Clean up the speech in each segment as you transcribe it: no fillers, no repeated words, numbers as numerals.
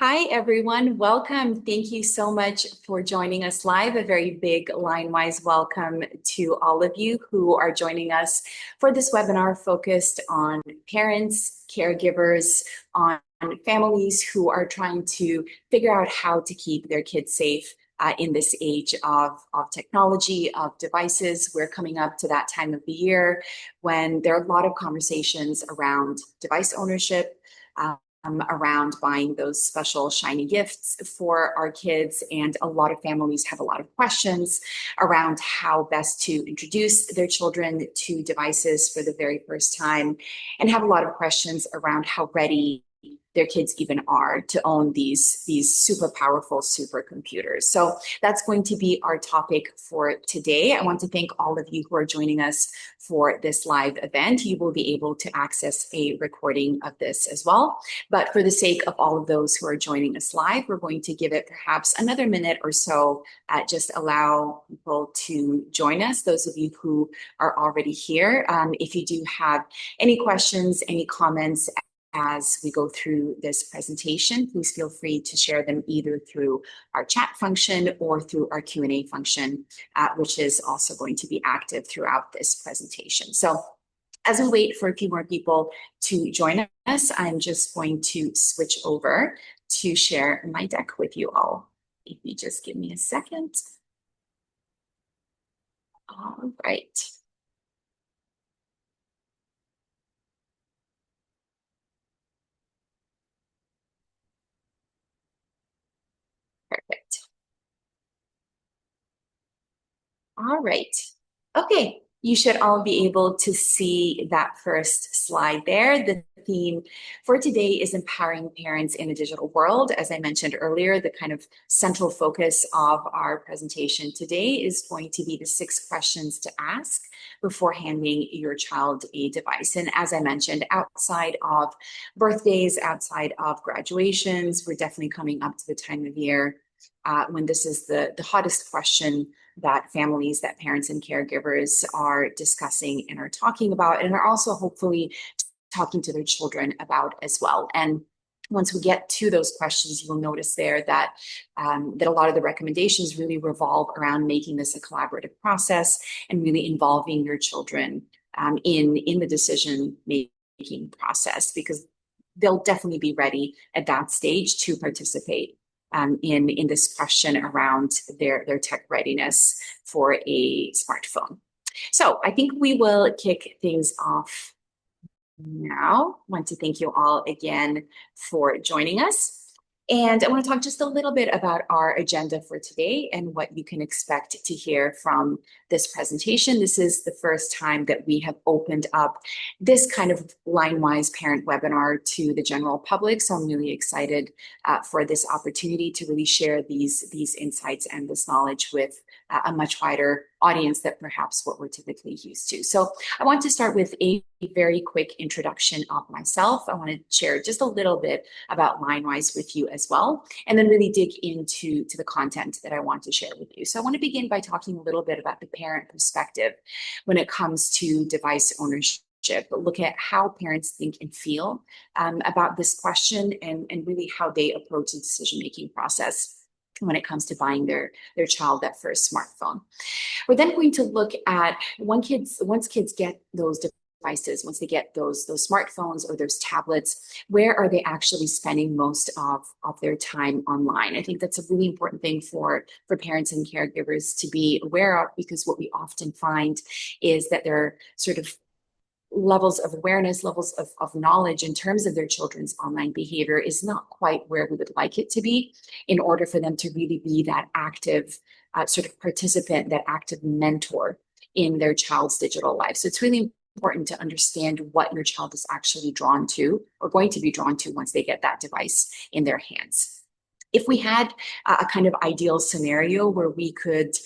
Hi, everyone. Welcome. Thank you so much for joining us live. A very big line-wise welcome to all of you who are joining us for this webinar focused on parents, caregivers, on families who are trying to figure out how to keep their kids safe in this age of technology, of devices. We're coming up to that time of the year when there are a lot of conversations around device ownership, around buying those special shiny gifts for our kids. And a lot of families have a lot of questions around how best to introduce their children to devices for the very first time, and have a lot of questions around how ready their kids even are to own these super powerful supercomputers. So that's going to be our topic for today. I want to thank all of you who are joining us for this live event. You will be able to access a recording of this as well. But for the sake of all of those who are joining us live, we're going to give it perhaps another minute or so, just allow people to join us, those of you who are already here. If you do have any questions, any comments, as we go through this presentation, please feel free to share them either through our chat function or through our Q&A function, which is also going to be active throughout this presentation. So as we wait for a few more people to join us, I'm just going to switch over to share my deck with you all. If you just give me a second. All right. Perfect. All right. Okay. You should all be able to see that first slide there. The theme for today is empowering parents in a digital world. As I mentioned earlier, the kind of central focus of our presentation today is going to be the 6 questions to ask before handing your child a device. And as I mentioned, outside of birthdays, outside of graduations, we're definitely coming up to the time of year when this is the hottest question that families, that parents and caregivers are discussing and are talking about, and are also hopefully talking to their children about as well. And once we get to those questions, you'll notice there that that a lot of the recommendations really revolve around making this a collaborative process and really involving your children in the decision making process, because they'll definitely be ready at that stage to participate in this question around their tech readiness for a smartphone. So I think we will kick things off now. I want to thank you all again for joining us. And I want to talk just a little bit about our agenda for today and what you can expect to hear from this presentation. This is the first time that we have opened up this kind of line-wise parent webinar to the general public. So I'm really excited for this opportunity to really share these insights and this knowledge with a much wider audience than perhaps what we're typically used to. So I want to start with a very quick introduction of myself. I want to share just a little bit about LineWise with you as well, and then really dig into the content that I want to share with you. So I want to begin by talking a little bit about the parent perspective when it comes to device ownership. Look at how parents think and feel about this question, and really how they approach the decision-making process when it comes to buying their child that first smartphone. We're then going to look at once kids get those devices, once they get those smartphones or those tablets, where are they actually spending most of their time online? I think that's a really important thing for parents and caregivers to be aware of, because what we often find is that there are sort of levels of awareness, levels of knowledge in terms of their children's online behavior is not quite where we would like it to be, in order for them to really be that active sort of participant, that active mentor in their child's digital life. So it's really important to understand what your child is actually drawn to, or going to be drawn to, once they get that device in their hands. If we had a kind of ideal scenario where we could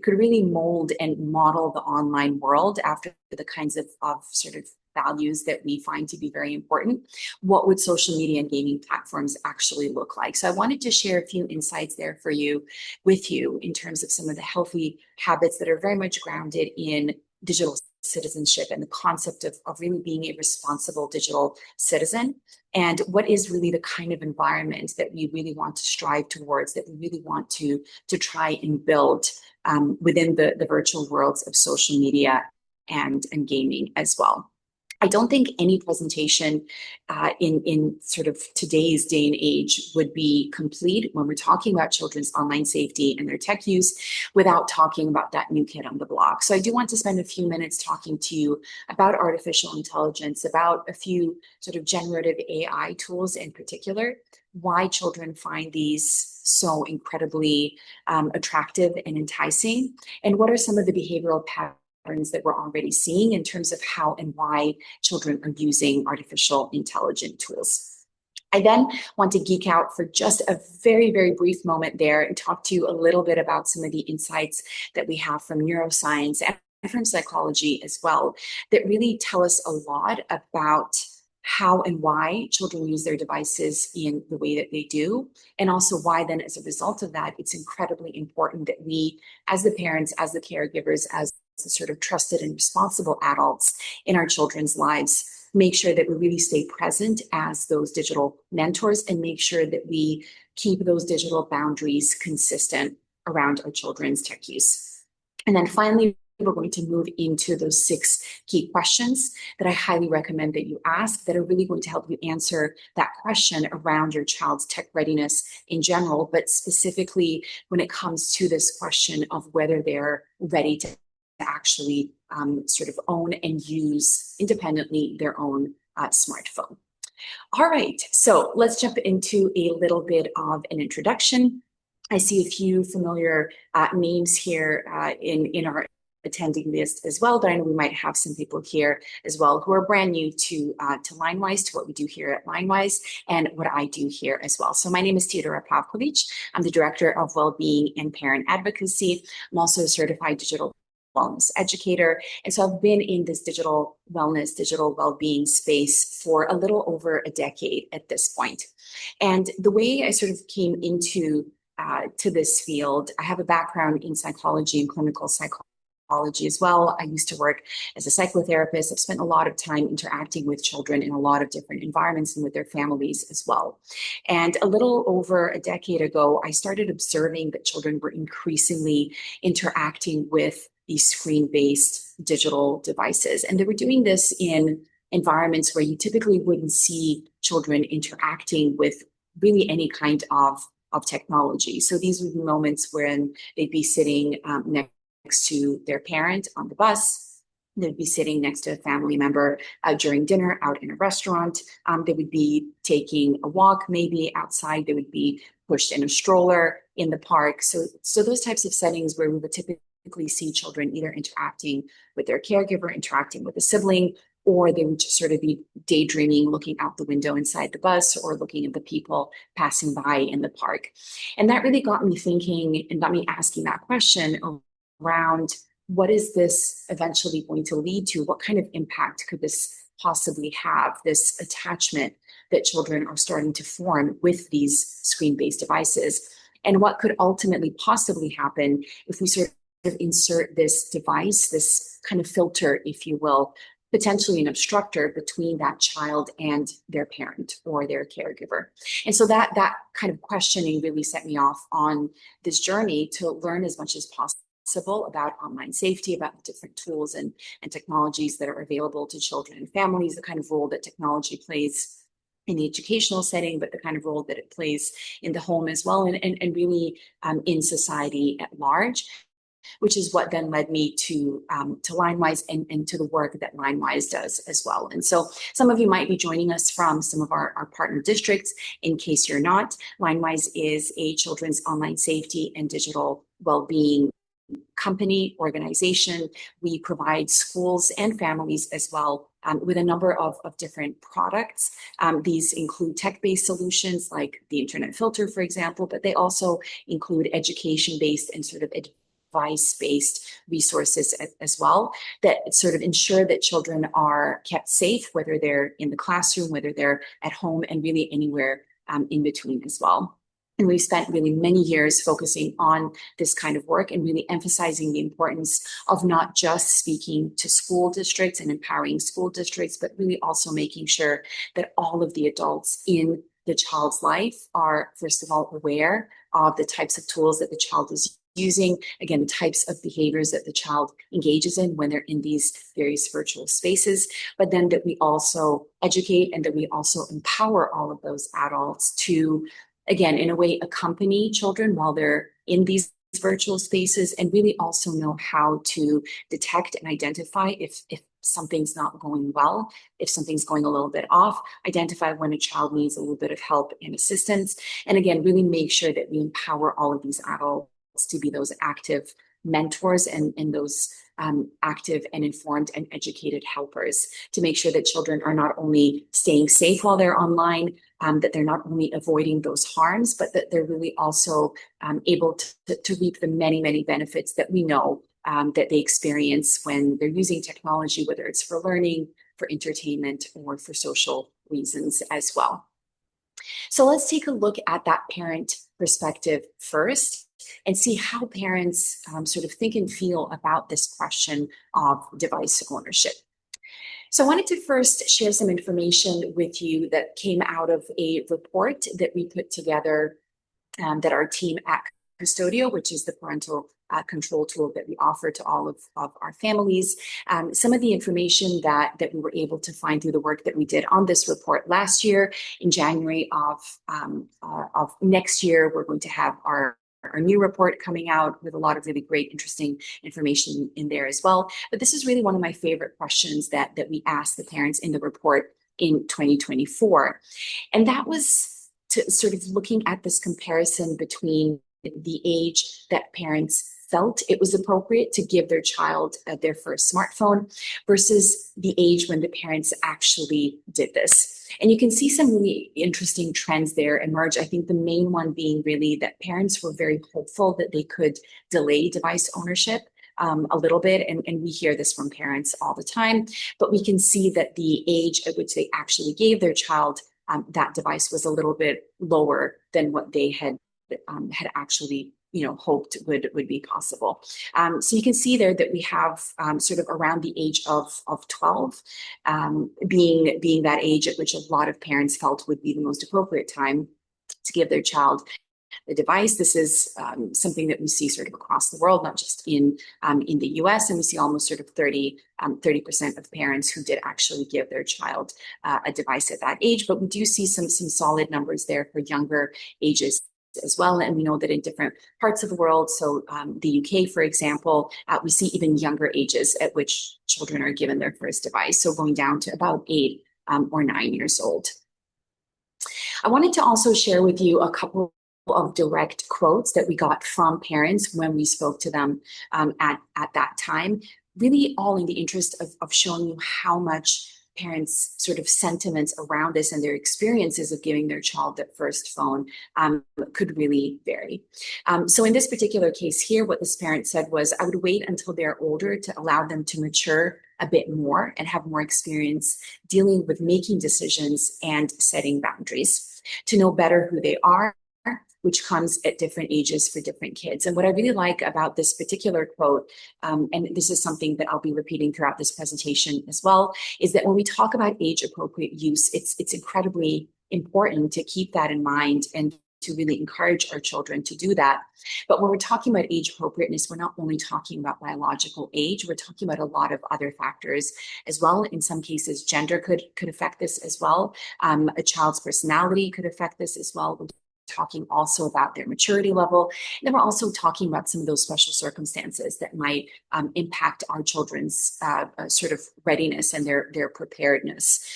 really mold and model the online world after the kinds of sort of values that we find to be very important, what would social media and gaming platforms actually look like? So I wanted to share a few insights there with you in terms of some of the healthy habits that are very much grounded in digital citizenship and the concept of really being a responsible digital citizen, and what is really the kind of environment that we really want to strive towards, that we really want to try and build within the virtual worlds of social media and gaming as well. I don't think any presentation in sort of today's day and age would be complete when we're talking about children's online safety and their tech use without talking about that new kid on the block. So I do want to spend a few minutes talking to you about artificial intelligence, about a few sort of generative AI tools in particular, why children find these so incredibly attractive and enticing, and what are some of the behavioral patterns that we're already seeing in terms of how and why children are using artificial intelligence tools. I then want to geek out for just a very, very brief moment there and talk to you a little bit about some of the insights that we have from neuroscience and from psychology as well, that really tell us a lot about how and why children use their devices in the way that they do, and also why then as a result of that, it's incredibly important that we, as the parents, as the caregivers, as the sort of trusted and responsible adults in our children's lives, make sure that we really stay present as those digital mentors and make sure that we keep those digital boundaries consistent around our children's tech use. And then finally, we're going to move into those 6 key questions that I highly recommend that you ask, that are really going to help you answer that question around your child's tech readiness in general, but specifically when it comes to this question of whether they're ready to actually sort of own and use independently their own smartphone. All right, so let's jump into a little bit of an introduction. I see a few familiar names here in our attending list as well, but I know we might have some people here as well who are brand new to LineWise, to what we do here at LineWise and what I do here as well. So my name is Teodora Pavkovic. I'm the Director of Wellbeing and Parent Advocacy. I'm also a certified digital wellness educator. And so I've been in this digital wellness, digital well-being space for a little over a decade at this point. And the way I sort of came into to this field, I have a background in psychology and clinical psychology as well. I used to work as a psychotherapist. I've spent a lot of time interacting with children in a lot of different environments and with their families as well. And a little over a decade ago, I started observing that children were increasingly interacting with these screen-based digital devices. And they were doing this in environments where you typically wouldn't see children interacting with really any kind of technology. So these would be moments when they'd be sitting next to their parent on the bus. They'd be sitting next to a family member during dinner out in a restaurant. They would be taking a walk, maybe outside. They would be pushed in a stroller in the park. So those types of settings where we would typically see children either interacting with their caregiver, interacting with a sibling, or they would just sort of be daydreaming, looking out the window inside the bus or looking at the people passing by in the park. And that really got me thinking and got me asking that question around, what is this eventually going to lead to? What kind of impact could this possibly have, this attachment that children are starting to form with these screen-based devices? And what could ultimately possibly happen if we sort of insert this device, this kind of filter, if you will, potentially an obstructor between that child and their parent or their caregiver. And so that kind of questioning really set me off on this journey to learn as much as possible about online safety, about the different tools and technologies that are available to children and families, the kind of role that technology plays in the educational setting, but the kind of role that it plays in the home as well, and really in society at large, which is what then led me to LineWise and to the work that LineWise does as well. And so some of you might be joining us from some of our partner districts. In case you're not, LineWise is a children's online safety and digital well-being company, organization. We provide schools and families as well with a number of different products. These include tech-based solutions like the internet filter, for example, but they also include education-based and sort of advice-based resources as well that sort of ensure that children are kept safe, whether they're in the classroom, whether they're at home, and really anywhere in between as well. And we've spent really many years focusing on this kind of work and really emphasizing the importance of not just speaking to school districts and empowering school districts, but really also making sure that all of the adults in the child's life are, first of all, aware of the types of tools that the child is using, again, the types of behaviors that the child engages in when they're in these various virtual spaces, but then that we also educate and that we also empower all of those adults to, again, in a way, accompany children while they're in these virtual spaces, and really also know how to detect and identify if something's not going well, if something's going a little bit off, identify when a child needs a little bit of help and assistance. And again, really make sure that we empower all of these adults to be those active mentors and those active and informed and educated helpers to make sure that children are not only staying safe while they're online, that they're not only avoiding those harms, but that they're really also able to reap the many, many benefits that we know that they experience when they're using technology, whether it's for learning, for entertainment, or for social reasons as well. So let's take a look at that parent perspective first and see how parents sort of think and feel about this question of device ownership. So I wanted to first share some information with you that came out of a report that we put together that our team at Custodio, which is the parental control tool that we offer to all of our families. Some of the information that we were able to find through the work that we did on this report last year. In January of next year, we're going to have our new report coming out with a lot of really great, interesting information in there as well. But this is really one of my favorite questions that we asked the parents in the report in 2024. And that was to sort of looking at this comparison between the age that parents felt it was appropriate to give their child their first smartphone versus the age when the parents actually did this. And you can see some really interesting trends there emerge. I think the main one being really that parents were very hopeful that they could delay device ownership a little bit. And we hear this from parents all the time, but we can see that the age at which they actually gave their child that device was a little bit lower than what they had actually hoped would be possible. So you can see there that we have sort of around the age of 12 being that age at which a lot of parents felt would be the most appropriate time to give their child the device. This is something that we see sort of across the world, not just in the US, and we see almost sort of 30% of parents who did actually give their child a device at that age. But we do see some solid numbers there for younger ages as well. And we know that in different parts of the world, so the UK, for example, we see even younger ages at which children are given their first device. So going down to about 8 or 9 years old. I wanted to also share with you a couple of direct quotes that we got from parents when we spoke to them at that time, really all in the interest of showing you how much parents' sort of sentiments around this and their experiences of giving their child their first phone could really vary. So in this particular case here, what this parent said was, I would wait until they're older to allow them to mature a bit more and have more experience dealing with making decisions and setting boundaries, to know better who they are, which comes at different ages for different kids. And what I really like about this particular quote, and this is something that I'll be repeating throughout this presentation as well, is that when we talk about age-appropriate use, it's incredibly important to keep that in mind and to really encourage our children to do that. But when we're talking about age appropriateness, we're not only talking about biological age, we're talking about a lot of other factors as well. In some cases, gender could affect this as well. A child's personality could affect this as well. Talking also about their maturity level. And then we're also talking about some of those special circumstances that might impact our children's sort of readiness and their preparedness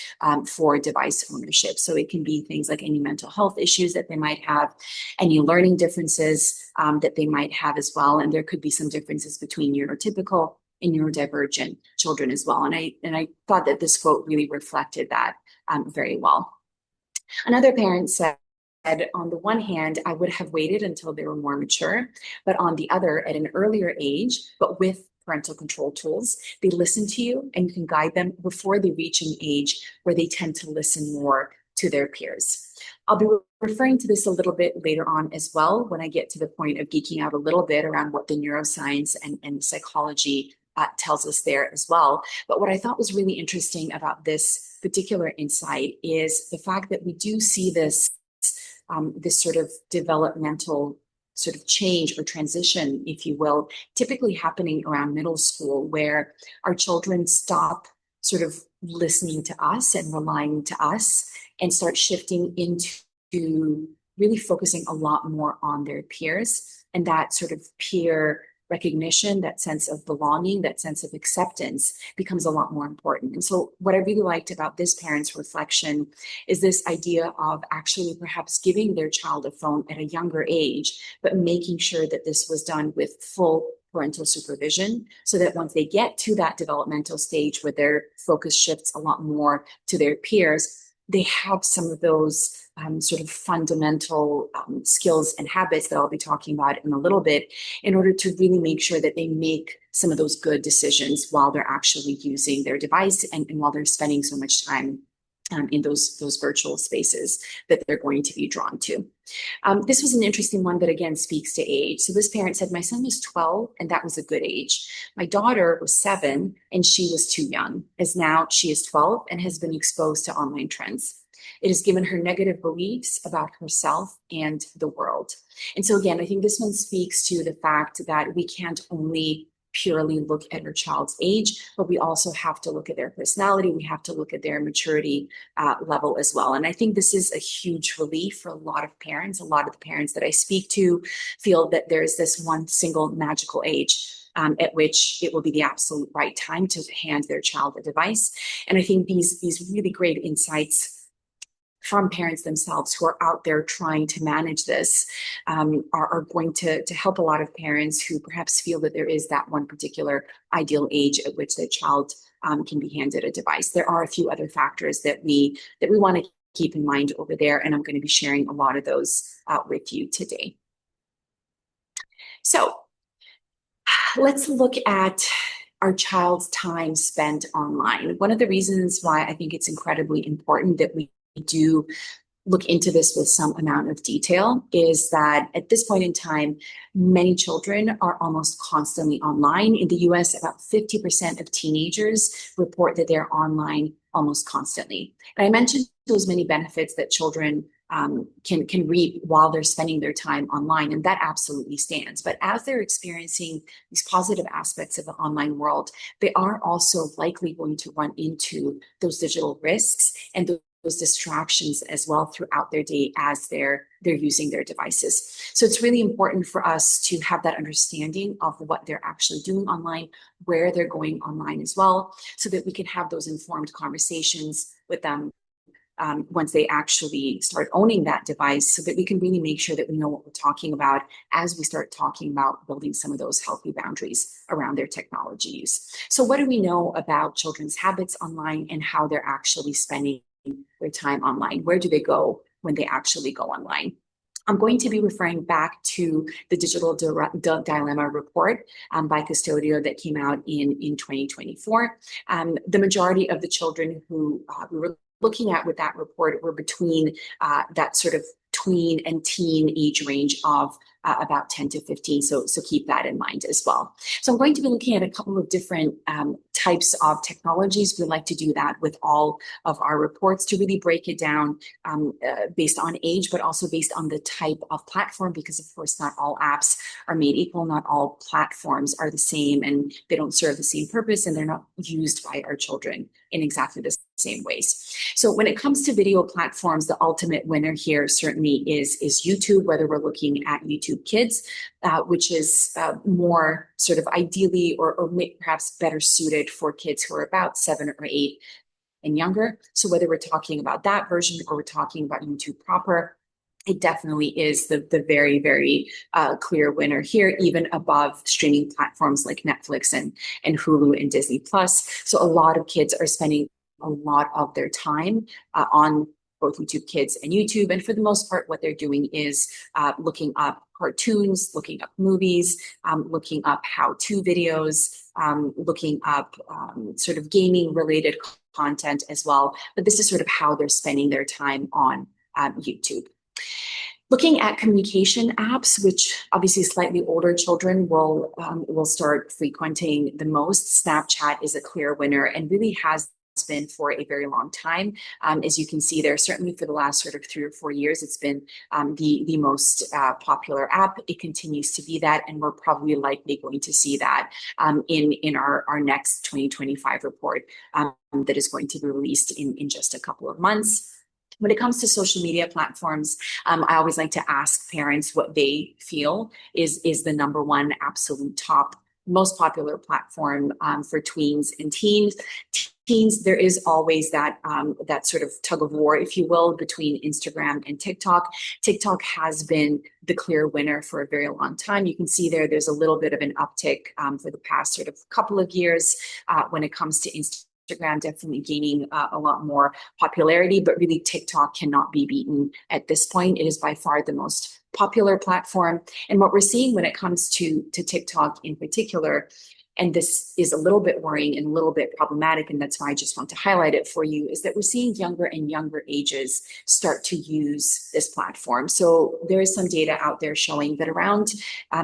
for device ownership. So it can be things like any mental health issues that they might have, any learning differences that they might have as well. And there could be some differences between neurotypical and neurodivergent children as well. And I thought that this quote really reflected that very well. Another parent said, on the one hand, I would have waited until they were more mature, but on the other, at an earlier age, but with parental control tools, they listen to you and you can guide them before they reach an age where they tend to listen more to their peers. I'll be referring to this a little bit later on as well when I get to the point of geeking out a little bit around what the neuroscience and psychology tells us there as well. But what I thought was really interesting about this particular insight is the fact that we do see this this sort of developmental sort of change or transition, if you will, typically happening around middle school, where our children stop sort of listening to us and relying to us and start shifting into really focusing a lot more on their peers, and that sort of peer recognition, that sense of belonging, that sense of acceptance becomes a lot more important. And so what I really liked about this parent's reflection is this idea of actually perhaps giving their child a phone at a younger age, but making sure that this was done with full parental supervision, so that once they get to that developmental stage where their focus shifts a lot more to their peers, they have some of those sort of fundamental skills and habits that I'll be talking about in a little bit, in order to really make sure that they make some of those good decisions while they're actually using their device, and while they're spending so much time in those virtual spaces that they're going to be drawn to. This was an interesting one that again speaks to age. So this parent said, my son was 12 and that was a good age. My daughter was 7 and she was too young, as now she is 12 and has been exposed to online trends. It has given her negative beliefs about herself and the world. And so again, I think this one speaks to the fact that we can't only purely look at our child's age, but we also have to look at their personality. We have to look at their maturity level as well. And I think this is a huge relief for a lot of parents. A lot of the parents that I speak to feel that there's this one single magical age at which it will be the absolute right time to hand their child a device. And I think these really great insights from parents themselves who are out there trying to manage this are going to help a lot of parents who perhaps feel that there is that one particular ideal age at which their child can be handed a device. There are a few other factors that we want to keep in mind over there, and I'm going to be sharing a lot of those with you today. So let's look at our child's time spent online. One of the reasons why I think it's incredibly important that we do look into this with some amount of detail is that at this point in time, many children are almost constantly online. In the US, about 50% of teenagers report that they're online almost constantly. And I mentioned those many benefits that children can reap while they're spending their time online, and that absolutely stands. But as they're experiencing these positive aspects of the online world, they are also likely going to run into those digital risks and those distractions as well throughout their day as they're using their devices. So it's really important for us to have that understanding of what they're actually doing online, where they're going online as well, so that we can have those informed conversations with them once they actually start owning that device, so that we can really make sure that we know what we're talking about as we start talking about building some of those healthy boundaries around their technology use. So what do we know about children's habits online and how they're actually spending their time online? Where do they go when they actually go online? I'm going to be referring back to the Digital Dilemma report by Custodio that came out in 2024. The majority of the children who we were looking at with that report were between that sort of tween and teen age range of about 10 to 15. So keep that in mind as well. So I'm going to be looking at a couple of different types of technologies. We like to do that with all of our reports to really break it down based on age, but also based on the type of platform, because of course, not all apps are made equal. Not all platforms are the same, and they don't serve the same purpose, and they're not used by our children in exactly the same ways. So when it comes to video platforms, the ultimate winner here certainly is YouTube, whether we're looking at YouTube Kids, which is more sort of ideally or perhaps better suited for kids who are about 7 or 8 and younger. So whether we're talking about that version or we're talking about YouTube proper, it definitely is the very, very clear winner here, even above streaming platforms like Netflix and Hulu and Disney Plus. So a lot of kids are spending a lot of their time on both YouTube Kids and YouTube. And for the most part, what they're doing is looking up cartoons, looking up movies, looking up how-to videos, looking up sort of gaming related content as well. But this is sort of how they're spending their time on YouTube. Looking at communication apps, which obviously slightly older children will start frequenting the most, Snapchat is a clear winner and really has been for a very long time. As you can see there, certainly for the last sort of 3 or 4 years, it's been the most popular app. It continues to be that, and we're probably likely going to see that in our next 2025 report that is going to be released in just a couple of months. When it comes to social media platforms, I always like to ask parents what they feel is the number one absolute top most popular platform for tweens and teens. Teens, there is always that sort of tug of war, if you will, between Instagram and TikTok. TikTok has been the clear winner for a very long time. You can see there's a little bit of an uptick for the past sort of couple of years when it comes to Instagram definitely gaining a lot more popularity, but really TikTok cannot be beaten at this point. It is by far the most popular platform. And what we're seeing when it comes to TikTok in particular, and this is a little bit worrying and a little bit problematic, and that's why I just want to highlight it for you, is that we're seeing younger and younger ages start to use this platform. So there is some data out there showing that around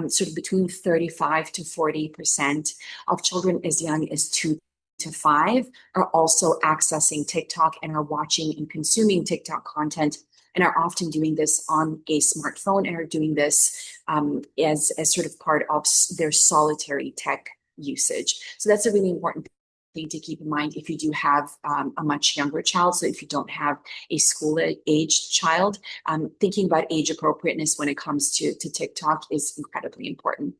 sort of between 35 to 40% of children as young as 2 to 5 are also accessing TikTok and are watching and consuming TikTok content, and are often doing this on a smartphone and are doing this as sort of part of their solitary tech usage. So that's a really important thing to keep in mind if you do have a much younger child. So if you don't have a school-aged child, thinking about age appropriateness when it comes to TikTok is incredibly important.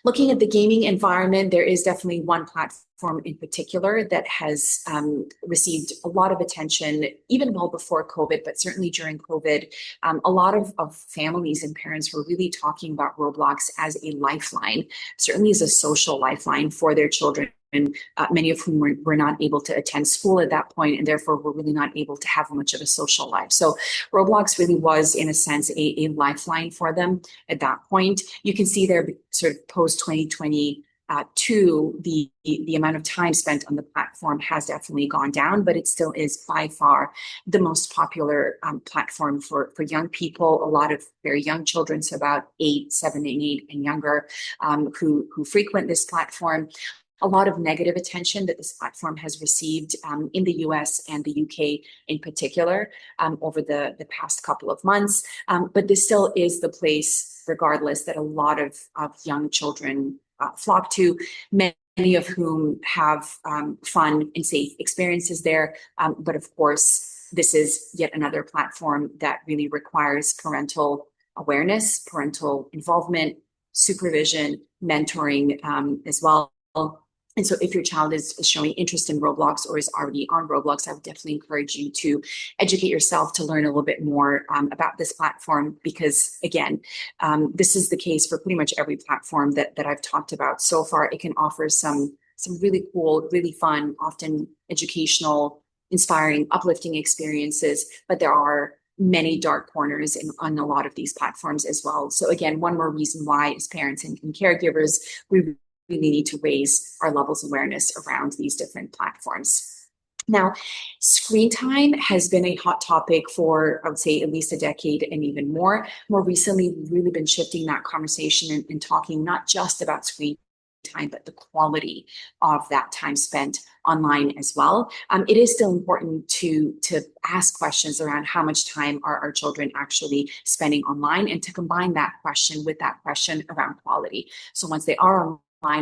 Looking at the gaming environment, there is definitely one platform in particular that has received a lot of attention, even well before COVID, but certainly during COVID. A lot of families and parents were really talking about Roblox as a lifeline, certainly as a social lifeline for their children. And many of whom were not able to attend school at that point, and therefore were really not able to have much of a social life. So Roblox really was, in a sense, a lifeline for them at that point. You can see there, sort of post 2022, the amount of time spent on the platform has definitely gone down, but it still is by far the most popular platform for young people. A lot of very young children, so about 7 and 8 and younger, who frequent this platform. A lot of negative attention that this platform has received in the US and the UK in particular over the past couple of months. But this still is the place, regardless, that a lot of young children flock to, many of whom have fun and safe experiences there. But of course, this is yet another platform that really requires parental awareness, parental involvement, supervision, mentoring as well. And so if your child is showing interest in Roblox or is already on Roblox, I would definitely encourage you to educate yourself to learn a little bit more about this platform, because again, this is the case for pretty much every platform that I've talked about so far. It can offer some really cool, really fun, often educational, inspiring, uplifting experiences, but there are many dark corners on a lot of these platforms as well. So again, one more reason why, as parents and caregivers, we really need to raise our levels of awareness around these different platforms. Now, screen time has been a hot topic for, I would say, at least a decade and even more. More recently, we've really been shifting that conversation and talking not just about screen time, but the quality of that time spent online as well. It is still important to ask questions around how much time are our children actually spending online, and to combine that question with that question around quality. So once they are online,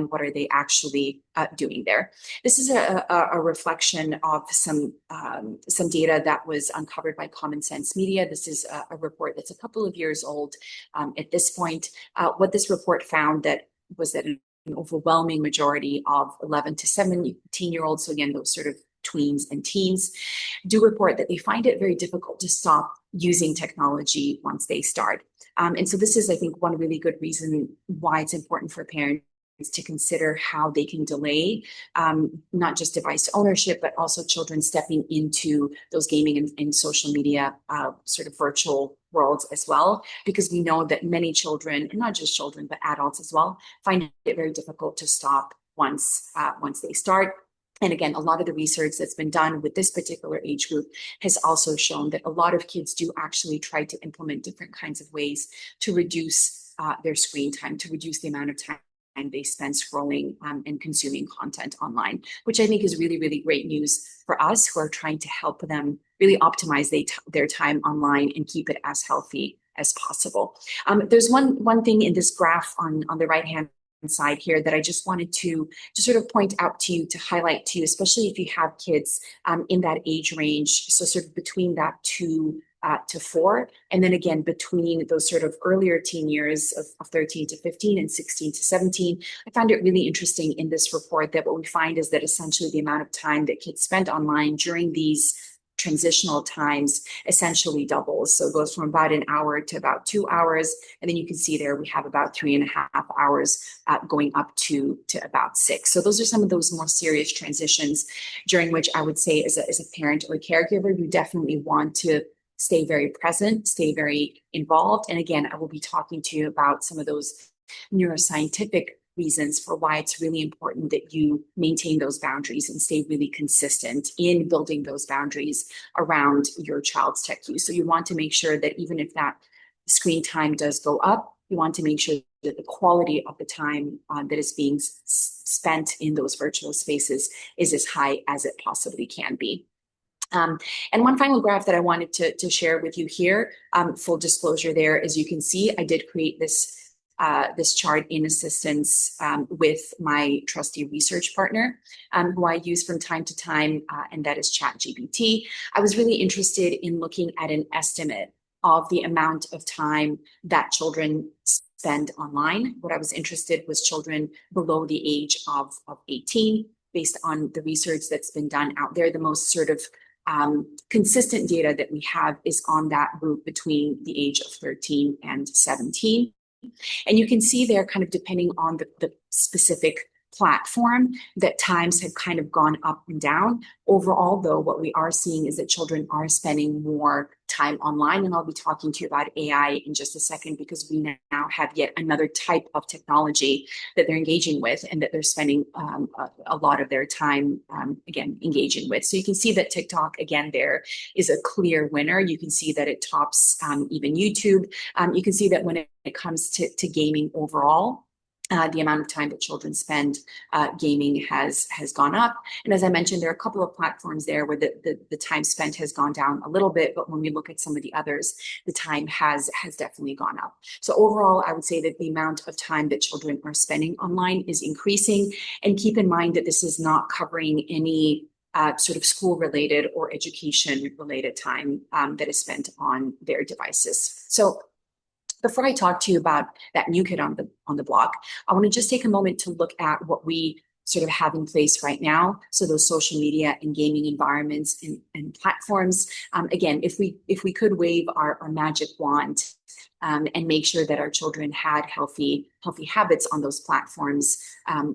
what are they actually doing there? This is a reflection of some data that was uncovered by Common Sense Media. This is a report that's a couple of years old at this point. What this report found was that an overwhelming majority of 11 to 17-year-olds, so again, those sort of tweens and teens, do report that they find it very difficult to stop using technology once they start. And so this is, I think, one really good reason why it's important for parents to consider how they can delay not just device ownership, but also children stepping into those gaming and social media sort of virtual worlds as well, because we know that many children, and not just children, but adults as well, find it very difficult to stop once they start. And again, a lot of the research that's been done with this particular age group has also shown that a lot of kids do actually try to implement different kinds of ways to reduce their screen time, to reduce the amount of time they spend scrolling and consuming content online, which I think is really, really great news for us who are trying to help them really optimize their time online and keep it as healthy as possible. There's one thing in this graph on the right hand side here that I just wanted to sort of point out to you, to highlight to you, especially if you have kids in that age range. So sort of between that 2 to 4, and then again between those sort of earlier teen years of 13 to 15 and 16 to 17. I found it really interesting in this report that what we find is that essentially the amount of time that kids spend online during these transitional times essentially doubles. So it goes from about an hour to about 2 hours. And then you can see there we have about 3.5 hours going up to about 6. So those are some of those more serious transitions during which I would say as a parent or a caregiver, you definitely want to stay very present, stay very involved. And again, I will be talking to you about some of those neuroscientific reasons for why it's really important that you maintain those boundaries and stay really consistent in building those boundaries around your child's tech use. So you want to make sure that even if that screen time does go up, you want to make sure that the quality of the time that is being spent in those virtual spaces is as high as it possibly can be. And one final graph that I wanted to share with you here, full disclosure there, as you can see, I did create this chart in assistance with my trusty research partner, who I use from time to time, and that is ChatGPT. I was really interested in looking at an estimate of the amount of time that children spend online. What I was interested was children below the age of 18, based on the research that's been done out there. The most sort of consistent data that we have is on that group between the age of 13 and 17. And you can see there, kind of depending on the specific platform, that times have kind of gone up and down. Overall, though, what we are seeing is that children are spending more time online. And I'll be talking to you about AI in just a second, because we now have yet another type of technology that they're engaging with and that they're spending a lot of their time, again, engaging with. So you can see that TikTok, again, there is a clear winner. You can see that it tops even YouTube. You can see that when it comes to gaming overall, the amount of time that children spend gaming has gone up. And as I mentioned, there are a couple of platforms there where the time spent has gone down a little bit, but when we look at some of the others, the time has definitely gone up. So overall, I would say that the amount of time that children are spending online is increasing. And keep in mind that this is not covering any sort of school-related or education-related time that is spent on their devices. So before I talk to you about that new kid on the block, I want to just take a moment to look at what we sort of have in place right now. So those social media and gaming environments and platforms. Again, if we could wave our magic wand and make sure that our children had healthy habits on those platforms,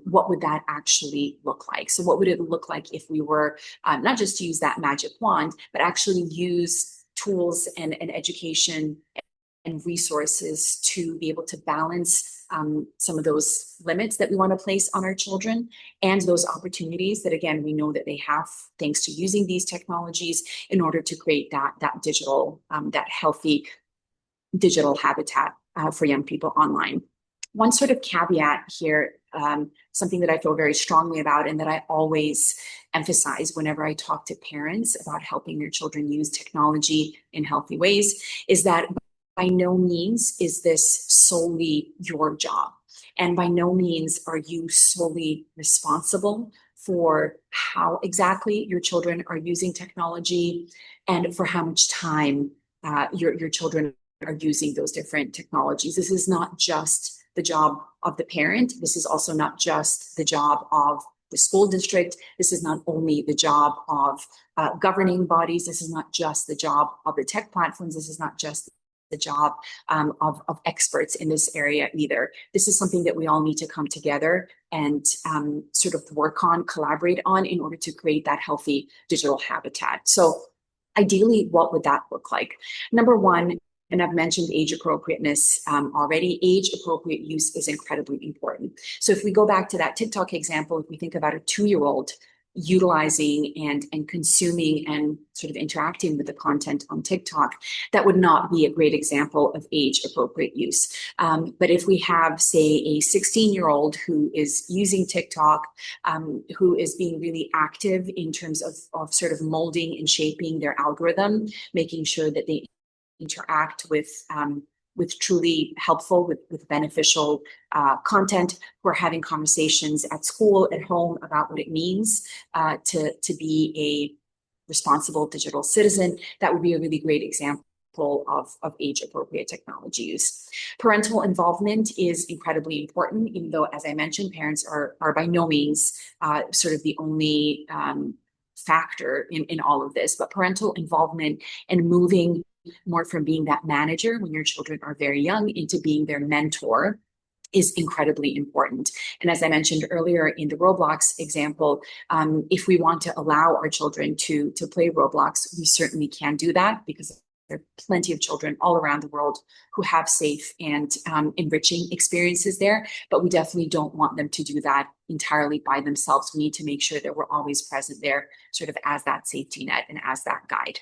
what would that actually look like? So what would it look like if we were not just to use that magic wand, but actually use tools and education and resources to be able to balance some of those limits that we want to place on our children and those opportunities that, again, we know that they have thanks to using these technologies in order to create that digital, that healthy digital habitat for young people online. One sort of caveat here, something that I feel very strongly about and that I always emphasize whenever I talk to parents about helping their children use technology in healthy ways, is that by no means is this solely your job. And by no means are you solely responsible for how exactly your children are using technology and for how much time your children are using those different technologies. This is not just the job of the parent. This is also not just the job of the school district. This is not only the job of governing bodies. This is not just the job of the tech platforms. This is not just the job of experts in this area either. This is something that we all need to come together and sort of work on, collaborate on in order to create that healthy digital habitat. So ideally, what would that look like? Number one, and I've mentioned age appropriateness already, age appropriate use is incredibly important. So if we go back to that TikTok example, if we think about a 2-year-old utilizing and consuming and sort of interacting with the content on TikTok, that would not be a great example of age appropriate use. But if we have, say, a 16-year-old who is using TikTok, who is being really active in terms of sort of molding and shaping their algorithm, making sure that they interact with truly helpful, with beneficial content. We're having conversations at school, at home, about what it means to be a responsible digital citizen. That would be a really great example of age-appropriate technology use. Parental involvement is incredibly important, even though, as I mentioned, parents are by no means sort of the only factor in all of this, but parental involvement and moving more from being that manager when your children are very young into being their mentor is incredibly important. And as I mentioned earlier in the Roblox example, if we want to allow our children to play Roblox, we certainly can do that, because there are plenty of children all around the world who have safe and enriching experiences there, but we definitely don't want them to do that entirely by themselves. We need to make sure that we're always present there, sort of as that safety net and as that guide.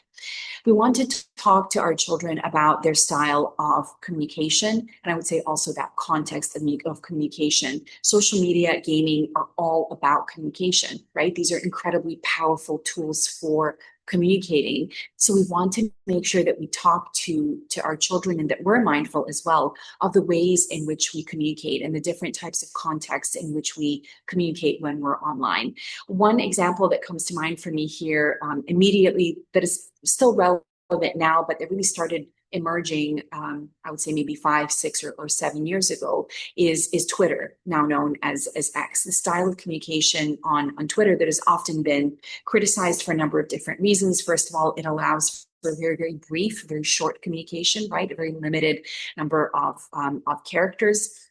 We want to talk to our children about their style of communication, and I would say also that context of communication. Social media, gaming are all about communication, right? These are incredibly powerful tools for communicating. So we want to make sure that we talk to our children, and that we're mindful as well of the ways in which we communicate and the different types of contexts in which we communicate when we're online. One example that comes to mind for me here immediately, that is still relevant now, but that really started emerging, I would say maybe 5, 6, or 7 years ago, is Twitter, now known as X. The style of communication on Twitter that has often been criticized for a number of different reasons. First of all, it allows for very, very brief, very short communication, right? A very limited number of characters.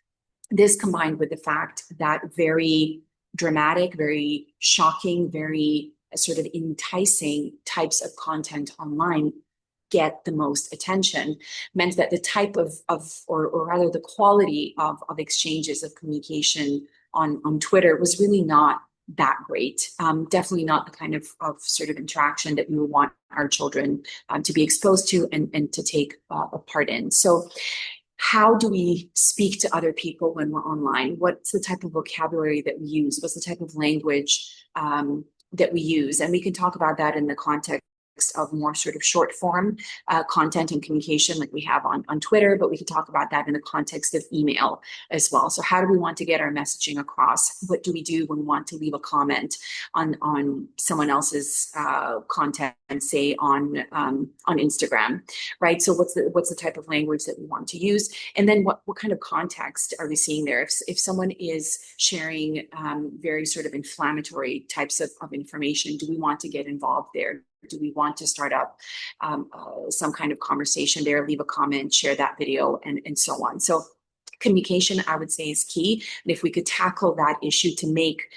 This, combined with the fact that very dramatic, very shocking, very sort of enticing types of content online get the most attention, meant that the type of or rather the quality of exchanges of communication on Twitter was really not that great. Definitely not the kind of sort of interaction that we would want our children to be exposed to and to take a part in. So how do we speak to other people when we're online? What's the type of vocabulary that we use? What's the type of language that we use? And we can talk about that in the context of more sort of short form content and communication like we have on Twitter, but we can talk about that in the context of email as well. So how do we want to get our messaging across? What do we do when we want to leave a comment on someone else's content, say on Instagram, right? So what's the type of language that we want to use? And then what kind of context are we seeing there? If someone is sharing very sort of inflammatory types of information, do we want to get involved there? Do we want to start up some kind of conversation there, leave a comment, share that video, and so on? So communication, I would say, is key. And if we could tackle that issue to make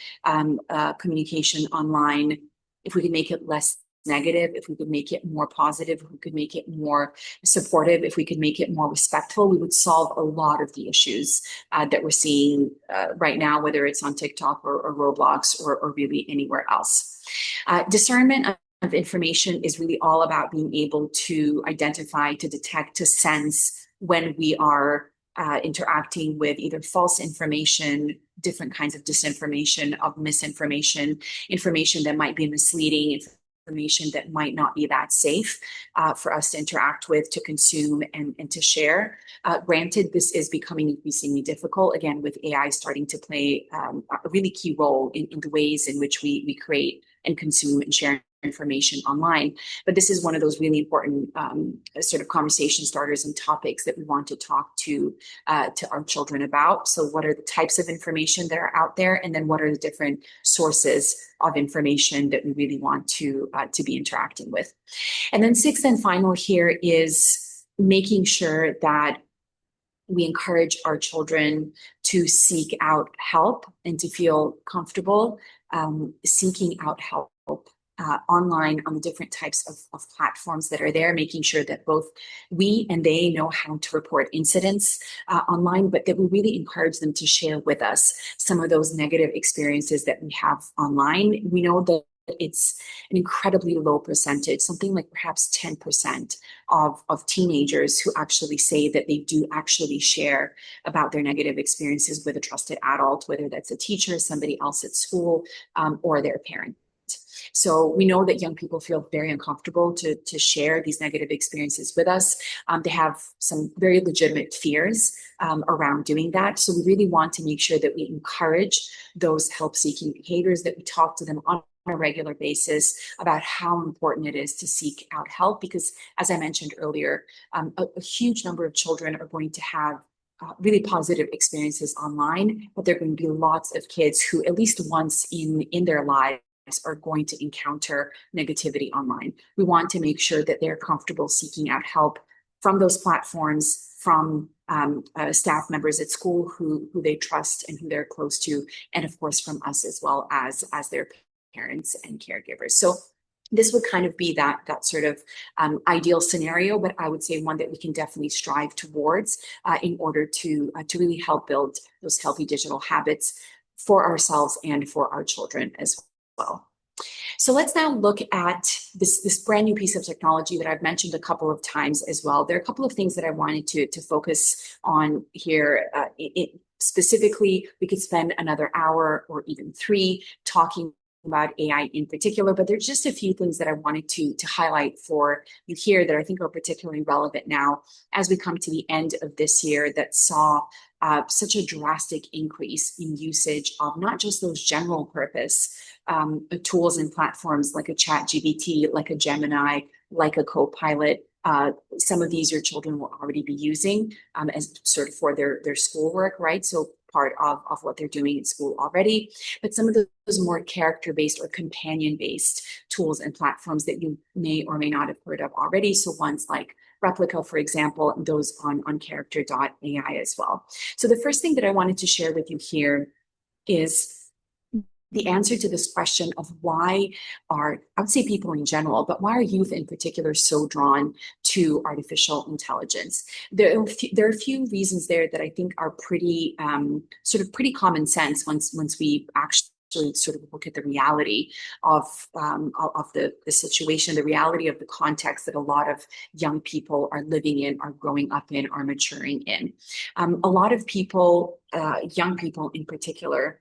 communication online, if we could make it less negative, if we could make it more positive, if we could make it more supportive, if we could make it more respectful, we would solve a lot of the issues that we're seeing right now, whether it's on TikTok or Roblox or really anywhere else. Discernment of information is really all about being able to identify, to detect, to sense when we are interacting with either false information, different kinds of disinformation, of misinformation, information that might be misleading, information that might not be that safe for us to interact with, to consume, and to share. Granted, this is becoming increasingly difficult, again, with AI starting to play a really key role in the ways in which we create and consume and share information online. But this is one of those really important sort of conversation starters and topics that we want to talk to our children about. So what are the types of information that are out there? And then what are the different sources of information that we really want to be interacting with? And then sixth and final here is making sure that we encourage our children to seek out help and to feel comfortable seeking out help online on the different types of platforms that are there, making sure that both we and they know how to report incidents online, but that we really encourage them to share with us some of those negative experiences that we have online. We know that it's an incredibly low percentage, something like perhaps 10% of teenagers who actually say that they do actually share about their negative experiences with a trusted adult, whether that's a teacher, somebody else at school, or their parent. So we know that young people feel very uncomfortable to share these negative experiences with us. They have some very legitimate fears around doing that. So we really want to make sure that we encourage those help-seeking behaviors, that we talk to them on a regular basis about how important it is to seek out help, because as I mentioned earlier, a huge number of children are going to have really positive experiences online, but there are going to be lots of kids who at least once in their lives are going to encounter negativity online. We want to make sure that they're comfortable seeking out help from those platforms, from staff members at school who they trust and who they're close to, and of course from us as well as their parents and caregivers. So this would kind of be that sort of ideal scenario, but I would say one that we can definitely strive towards in order to really help build those healthy digital habits for ourselves and for our children as well. So let's now look at this brand new piece of technology that I've mentioned a couple of times as well. There are a couple of things that I wanted to focus on here. Specifically, we could spend another hour or even 3 talking about AI in particular, but there's just a few things that I wanted to highlight for you here that I think are particularly relevant now as we come to the end of this year that saw such a drastic increase in usage of not just those general purpose tools and platforms like a ChatGPT, like a Gemini, like a Copilot. Some of these your children will already be using as sort of for their schoolwork, right? So part of what they're doing in school already. But some of those more character-based or companion-based tools and platforms that you may or may not have heard of already. So ones like Replica, for example, and those on character.ai as well. So the first thing that I wanted to share with you here is the answer to this question of why I would say people in general, but why are youth in particular so drawn to artificial intelligence? There are a few reasons there that I think are pretty pretty common sense once we actually sort of look at the reality of the situation, the reality of the context that a lot of young people are living in, are growing up in, are maturing in. A lot of people, young people in particular,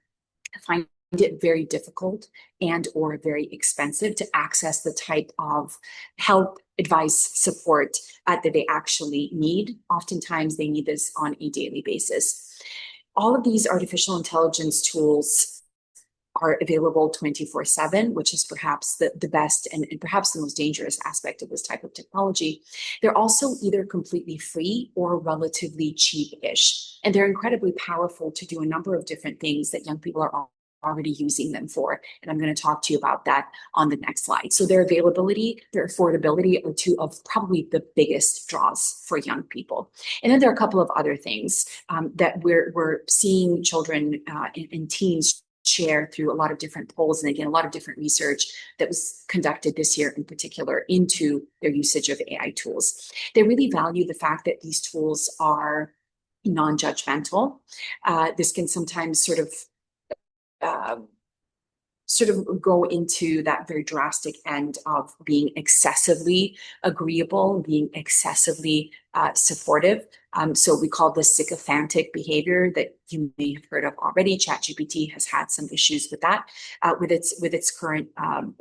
find it very difficult and or very expensive to access the type of help, advice, support that they actually need. Oftentimes they need this on a daily basis. All of these artificial intelligence tools are available 24/7, which is perhaps the best and perhaps the most dangerous aspect of this type of technology. They're also either completely free or relatively cheap-ish, and they're incredibly powerful to do a number of different things that young people are already using them for. And I'm going to talk to you about that on the next slide. So their availability, their affordability are two of probably the biggest draws for young people. And then there are a couple of other things that we're seeing children and teens share through a lot of different polls, and again, a lot of different research that was conducted this year in particular into their usage of AI tools. They really value the fact that these tools are non-judgmental. This can sometimes sort of go into that very drastic end of being excessively agreeable, being excessively supportive. So we call this sycophantic behavior that you may have heard of already. ChatGPT has had some issues with that, with its current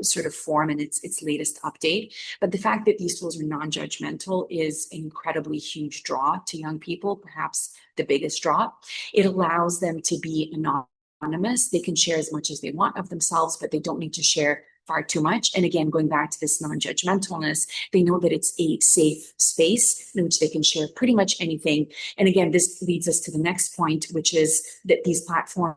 sort of form and its latest update. But the fact that these tools are non-judgmental is an incredibly huge draw to young people, perhaps the biggest draw. It allows them to be anonymous. They can share as much as they want of themselves, but they don't need to share far too much. And again, going back to this non-judgmentalness, they know that it's a safe space in which they can share pretty much anything. And again, this leads us to the next point, which is that these platforms,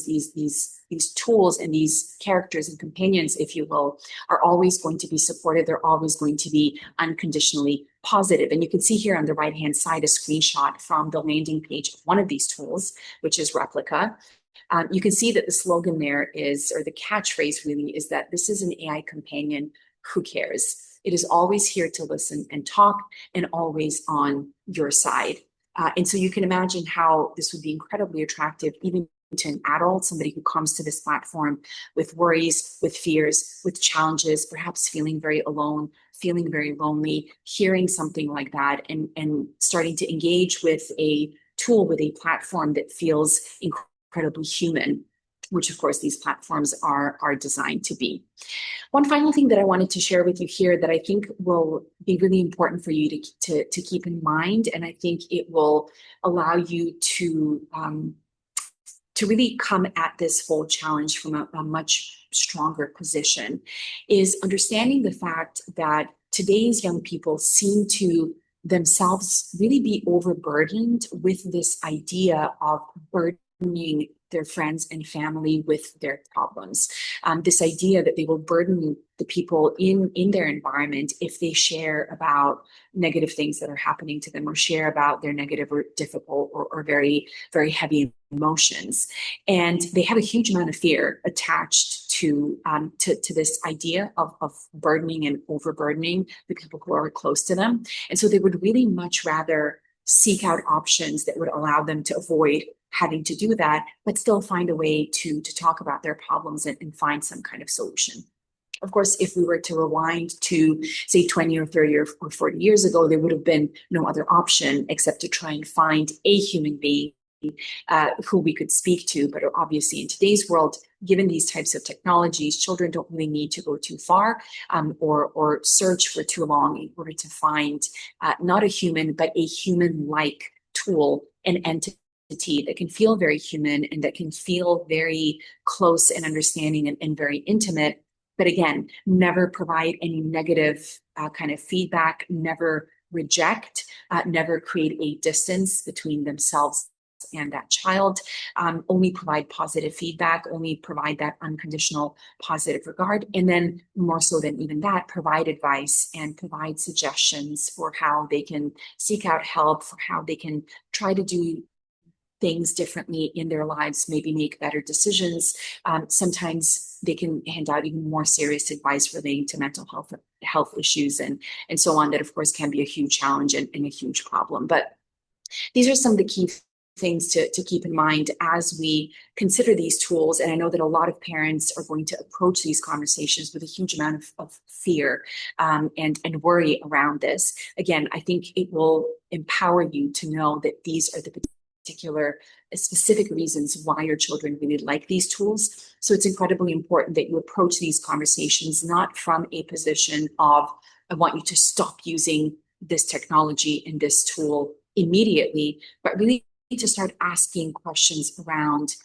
these tools and these characters and companions, if you will, are always going to be supported. They're always going to be unconditionally positive. And you can see here on the right-hand side a screenshot from the landing page of one of these tools, which is Replica. You can see that the slogan there is, or the catchphrase really is, that this is an AI companion who cares. It is always here to listen and talk, and always on your side. And so you can imagine how this would be incredibly attractive even to an adult, somebody who comes to this platform with worries, with fears, with challenges, perhaps feeling very alone, feeling very lonely, hearing something like that, and starting to engage with a tool, with a platform that feels incredibly human, which of course these platforms are designed to be. One final thing that I wanted to share with you here that I think will be really important for you to keep in mind, and I think it will allow you to really come at this whole challenge from a much stronger position, is understanding the fact that today's young people seem to themselves really be overburdened with this idea of burdening their friends and family with their problems. This idea that they will burden the people in their environment if they share about negative things that are happening to them, or share about their negative or difficult or very, very heavy emotions. And they have a huge amount of fear attached to this idea of burdening and overburdening the people who are close to them. And so they would really much rather seek out options that would allow them to avoid having to do that, but still find a way to talk about their problems and find some kind of solution. Of course, if we were to rewind to, say, 20 or 30 or 40 years ago, there would have been no other option except to try and find a human being who we could speak to. But obviously, in today's world, given these types of technologies, children don't really need to go too far or search for too long in order to find not a human, but a human-like tool and entity that can feel very human and that can feel very close and understanding and very intimate. But again, never provide any negative kind of feedback, never reject, never create a distance between themselves and that child, only provide positive feedback, only provide that unconditional positive regard. And then more so than even that, provide advice and provide suggestions for how they can seek out help, for how they can try to do things differently in their lives, maybe make better decisions. Sometimes they can hand out even more serious advice relating to mental health issues and so on, that of course can be a huge challenge and a huge problem. But these are some of the key things to keep in mind as we consider these tools. And I know that a lot of parents are going to approach these conversations with a huge amount of fear and worry around this. Again, I think it will empower you to know that these are the particular specific reasons why your children really like these tools. So it's incredibly important that you approach these conversations not from a position of, I want you to stop using this technology and this tool immediately, but really to start asking questions around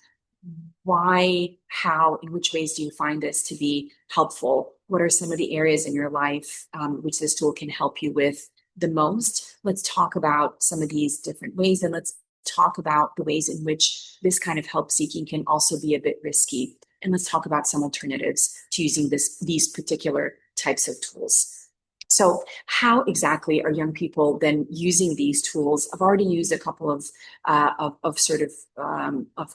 why, how, in which ways do you find this to be helpful? What are some of the areas in your life which this tool can help you with the most? Let's talk about some of these different ways, and let's talk about the ways in which this kind of help seeking can also be a bit risky. And let's talk about some alternatives to using these particular types of tools. So how exactly are young people then using these tools? I've already used a couple of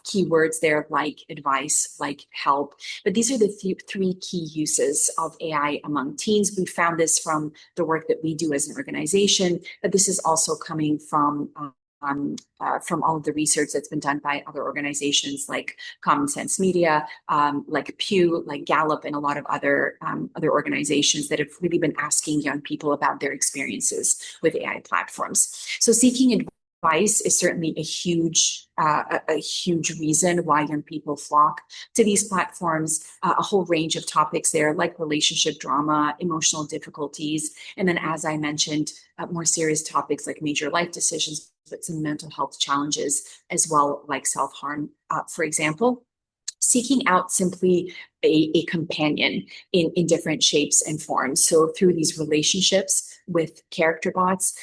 keywords there, like advice, like help. But these are the three key uses of AI among teens. We found this from the work that we do as an organization, but this is also coming from all of the research that's been done by other organizations like Common Sense Media, like Pew, like Gallup, and a lot of other organizations that have really been asking young people about their experiences with AI platforms. So seeking advice is certainly a huge reason why young people flock to these platforms. A whole range of topics there, like relationship drama, emotional difficulties, and then, as I mentioned, more serious topics like major life decisions, but some mental health challenges as well, like self-harm, for example. Seeking out simply a companion in different shapes and forms. So through these relationships with character bots,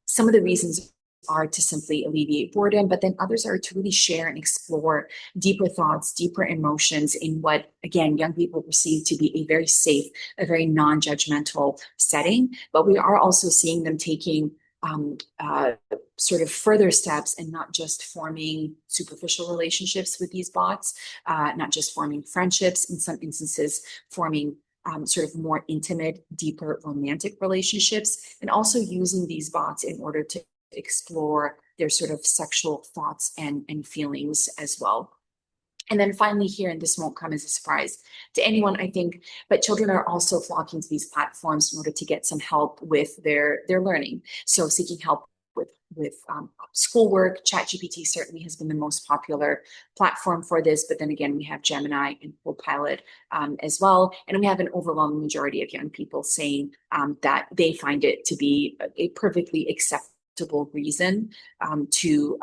some of the reasons are to simply alleviate boredom, but then others are to really share and explore deeper thoughts, deeper emotions in what, again, young people perceive to be a very safe, a very non-judgmental setting. But we are also seeing them taking sort of further steps and not just forming superficial relationships with these bots, not just forming friendships, in some instances forming sort of more intimate, deeper romantic relationships, and also using these bots in order to explore their sort of sexual thoughts and feelings as well. And then finally here, and this won't come as a surprise to anyone, I think, but children are also flocking to these platforms in order to get some help with their learning. So seeking help with schoolwork. ChatGPT certainly has been the most popular platform for this, but then again, we have Gemini and Copilot as well. And we have an overwhelming majority of young people saying that they find it to be a perfectly acceptable reason to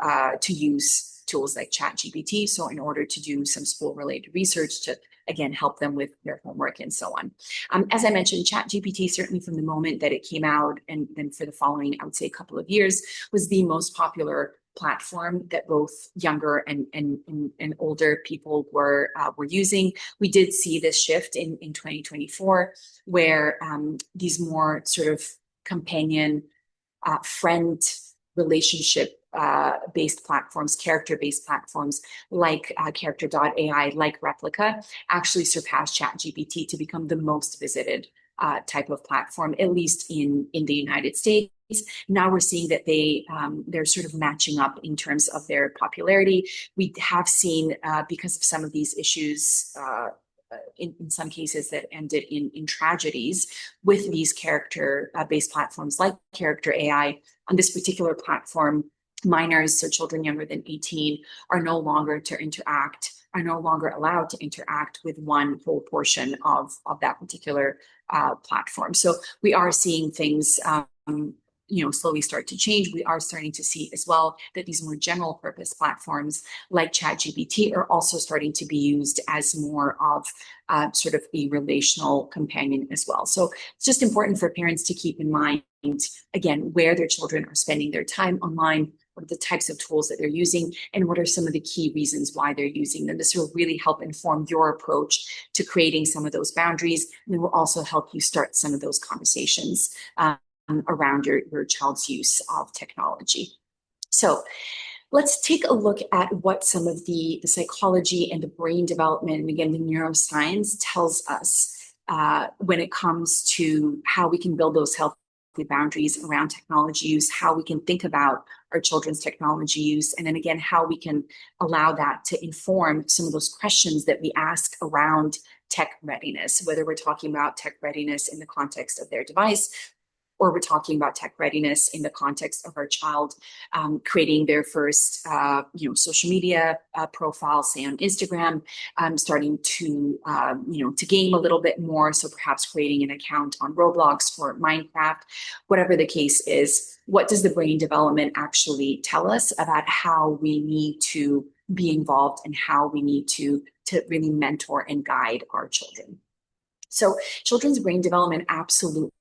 use tools like ChatGPT. So in order to do some school-related research to, again, help them with their homework and so on. As I mentioned, ChatGPT, certainly from the moment that it came out and then for the following, I would say, a couple of years, was the most popular platform that both younger and older people were using. We did see this shift in 2024, where these more sort of companion friend relationship based platforms, character-based platforms like character.ai, like Replica, actually surpassed ChatGPT to become the most visited type of platform, at least in the United States. Now we're seeing that they're sort of matching up in terms of their popularity. We have seen, because of some of these issues, in some cases that ended in tragedies with these character-based platforms like Character AI. On this particular platform, minors, so children younger than 18, are no longer allowed to interact with one whole portion of that particular platform. So we are seeing things slowly start to change. We are starting to see as well that these more general purpose platforms like ChatGPT are also starting to be used as more of sort of a relational companion as well. So it's just important for parents to keep in mind, again, where their children are spending their time online, what are the types of tools that they're using, and what are some of the key reasons why they're using them. This will really help inform your approach to creating some of those boundaries, and it will also help you start some of those conversations around your child's use of technology. So let's take a look at what some of the psychology and the brain development, and again, the neuroscience tells us when it comes to how we can build those healthy boundaries around technology use, how we can think about our children's technology use, and then again, how we can allow that to inform some of those questions that we ask around tech readiness, whether we're talking about tech readiness in the context of their device, or we're talking about tech readiness in the context of our child creating their first, social media profile, say on Instagram, starting to game a little bit more. So perhaps creating an account on Roblox or Minecraft, whatever the case is. What does the brain development actually tell us about how we need to be involved and how we need to really mentor and guide our children? So children's brain development absolutely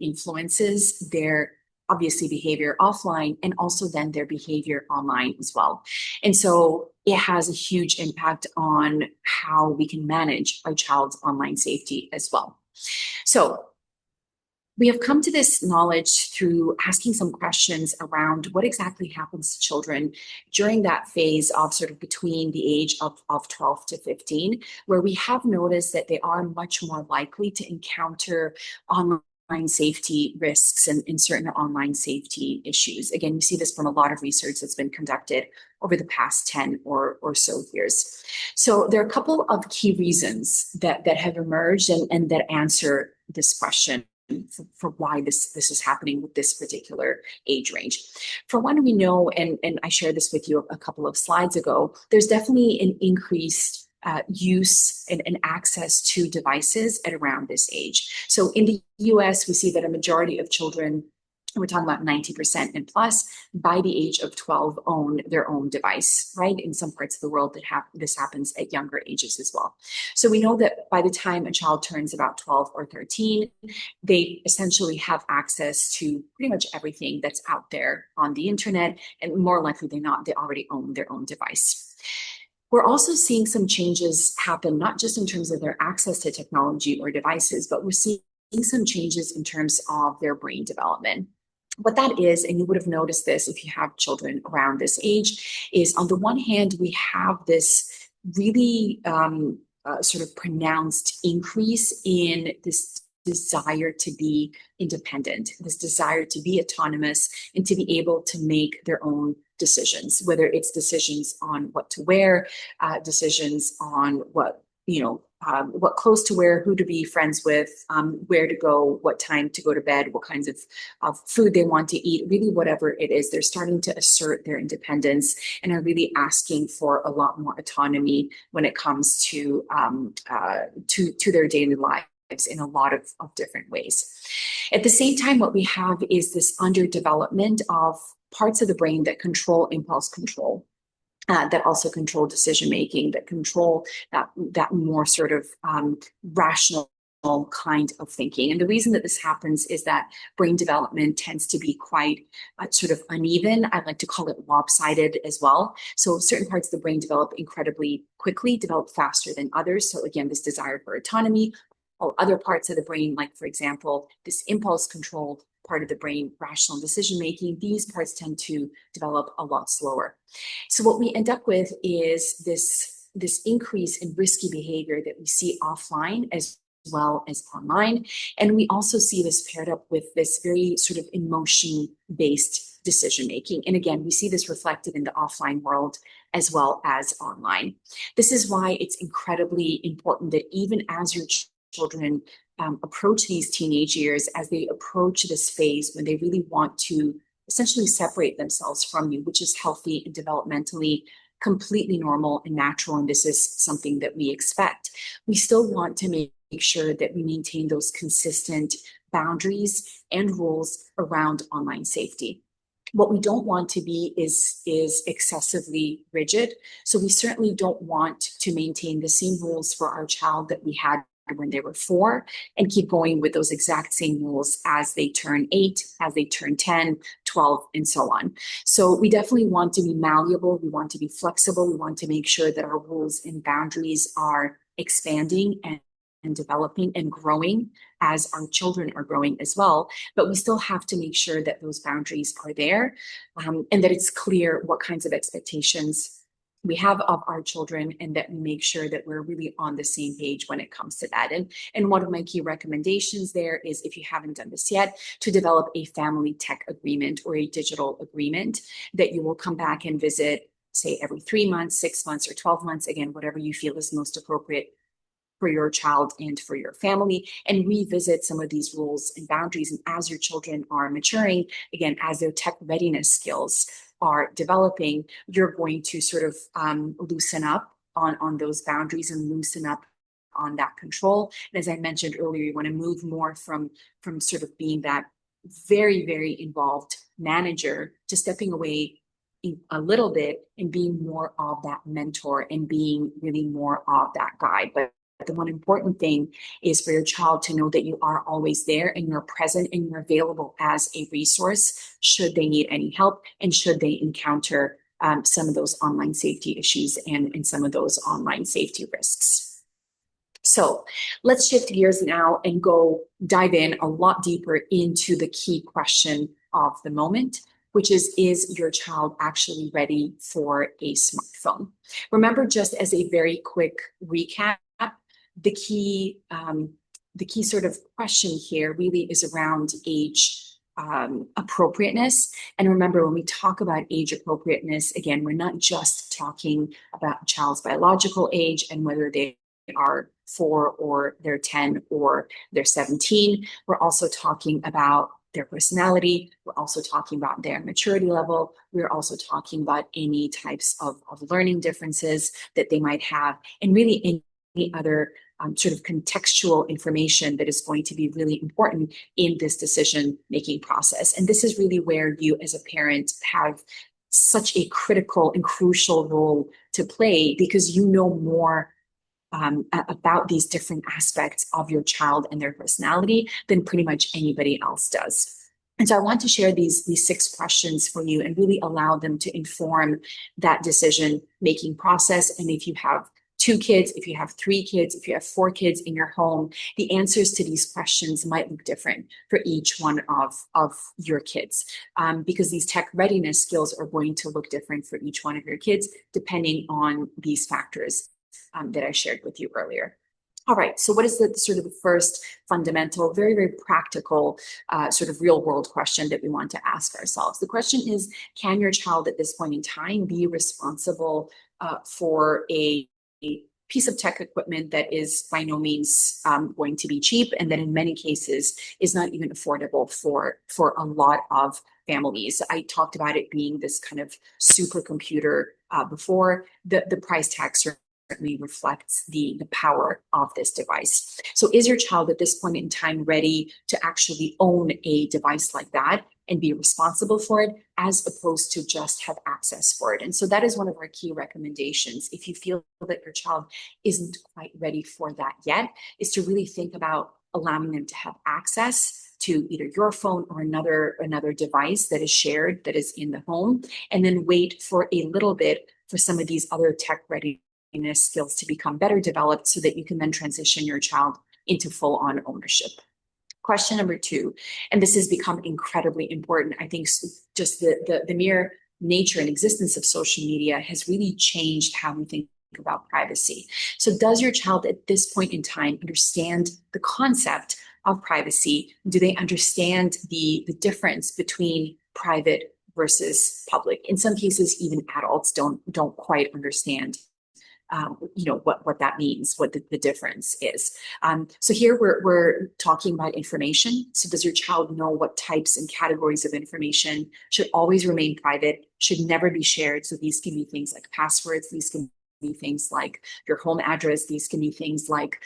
influences their obviously behavior offline and also then their behavior online as well. And so it has a huge impact on how we can manage our child's online safety as well. So we have come to this knowledge through asking some questions around what exactly happens to children during that phase of sort of between the age of 12 to 15, where we have noticed that they are much more likely to encounter online safety risks and certain online safety issues. Again, we see this from a lot of research that's been conducted over the past 10 or so years. So there are a couple of key reasons that have emerged and that answer this question for why this is happening with this particular age range. For one, we know, and I shared this with you a couple of slides ago, there's definitely an increased use and access to devices at around this age. So in the US, we see that a majority of children, we're talking about 90% and plus, by the age of 12 own their own device, right? In some parts of the world this happens at younger ages as well. So we know that by the time a child turns about 12 or 13, they essentially have access to pretty much everything that's out there on the internet, and more likely than not, they already own their own device. We're also seeing some changes happen, not just in terms of their access to technology or devices, but we're seeing some changes in terms of their brain development. What that is, and you would have noticed this if you have children around this age, is on the one hand, we have this really sort of pronounced increase in this desire to be independent, this desire to be autonomous and to be able to make their own decisions, whether it's decisions on what to wear, decisions on what clothes to wear, who to be friends with, where to go, what time to go to bed, what kinds of food they want to eat, really whatever it is. They're starting to assert their independence and are really asking for a lot more autonomy when it comes to their daily lives in a lot of different ways. At the same time, what we have is this underdevelopment of parts of the brain that control impulse control. That also control decision making, that control that more sort of rational kind of thinking. And the reason that this happens is that brain development tends to be quite sort of uneven. I like to call it lopsided as well. So certain parts of the brain develop incredibly quickly, develop faster than others. So again, this desire for autonomy. While other parts of the brain, like for example, this impulse control part of the brain, rational decision making, these parts tend to develop a lot slower. So what we end up with is this increase in risky behavior that we see offline as well as online. And we also see this paired up with this very sort of emotion-based decision making. And again, we see this reflected in the offline world as well as online. This is why it's incredibly important that even as your children approach these teenage years, as they approach this phase when they really want to essentially separate themselves from you, which is healthy and developmentally completely normal and natural, and this is something that we expect. We still want to make sure that we maintain those consistent boundaries and rules around online safety. What we don't want to be is excessively rigid. So we certainly don't want to maintain the same rules for our child that we had when they were 4 and keep going with those exact same rules as they turn 8, as they turn 10, 12, and so on. So we definitely want to be malleable. We want to be flexible. We want to make sure that our rules and boundaries are expanding and developing and growing as our children are growing as well. But we still have to make sure that those boundaries are there and that it's clear what kinds of expectations we have of our children, and that we make sure that we're really on the same page when it comes to that. And one of my key recommendations there is, if you haven't done this yet, to develop a family tech agreement or a digital agreement that you will come back and visit, say every 3 months, 6 months, or 12 months, again, whatever you feel is most appropriate for your child and for your family, and revisit some of these rules and boundaries. And as your children are maturing, again, as their tech readiness skills are developing, you're going to sort of loosen up on those boundaries and loosen up on that control. And as I mentioned earlier, you want to move more from sort of being that very, very involved manager to stepping away a little bit and being more of that mentor and being really more of that guide. But the one important thing is for your child to know that you are always there and you're present and you're available as a resource should they need any help and should they encounter some of those online safety issues and some of those online safety risks. So let's shift gears now and go dive in a lot deeper into the key question of the moment, which is your child actually ready for a smartphone? Remember, just as a very quick recap, the key sort of question here really is around age appropriateness. And remember, when we talk about age appropriateness, again, we're not just talking about a child's biological age and whether they are 4 or they're 10 or they're 17. We're also talking about their personality. We're also talking about their maturity level. We're also talking about any types of learning differences that they might have, and really any other sort of contextual information that is going to be really important in this decision-making process. And this is really where you as a parent have such a critical and crucial role to play, because you know more about these different aspects of your child and their personality than pretty much anybody else does. And so I want to share these 6 questions for you and really allow them to inform that decision-making process. And if you have two kids, if you have three kids, if you have four kids in your home, the answers to these questions might look different for each one of your kids, because these tech readiness skills are going to look different for each one of your kids, depending on these factors that I shared with you earlier. All right, so what is the sort of the first fundamental, very, very practical sort of real world question that we want to ask ourselves? The question is, can your child at this point in time be responsible for a piece of tech equipment that is by no means going to be cheap, and that in many cases is not even affordable for a lot of families? I talked about it being this kind of supercomputer before. The price tag certainly reflects the power of this device. So is your child at this point in time ready to actually own a device like that and be responsible for it, as opposed to just have access for it? And so that is one of our key recommendations. If you feel that your child isn't quite ready for that yet, is to really think about allowing them to have access to either your phone or another device that is shared, that is in the home, and then wait for a little bit for some of these other tech ready skills to become better developed, so that you can then transition your child into full-on ownership. Question number two, and this has become incredibly important. I think just the mere nature and existence of social media has really changed how we think about privacy. So does your child at this point in time understand the concept of privacy? Do they understand the difference between private versus public? In some cases, even adults don't quite understand what that means, what the difference is. So here we're talking about information. So does your child know what types and categories of information should always remain private, should never be shared? So these can be things like passwords. These can be things like your home address. These can be things like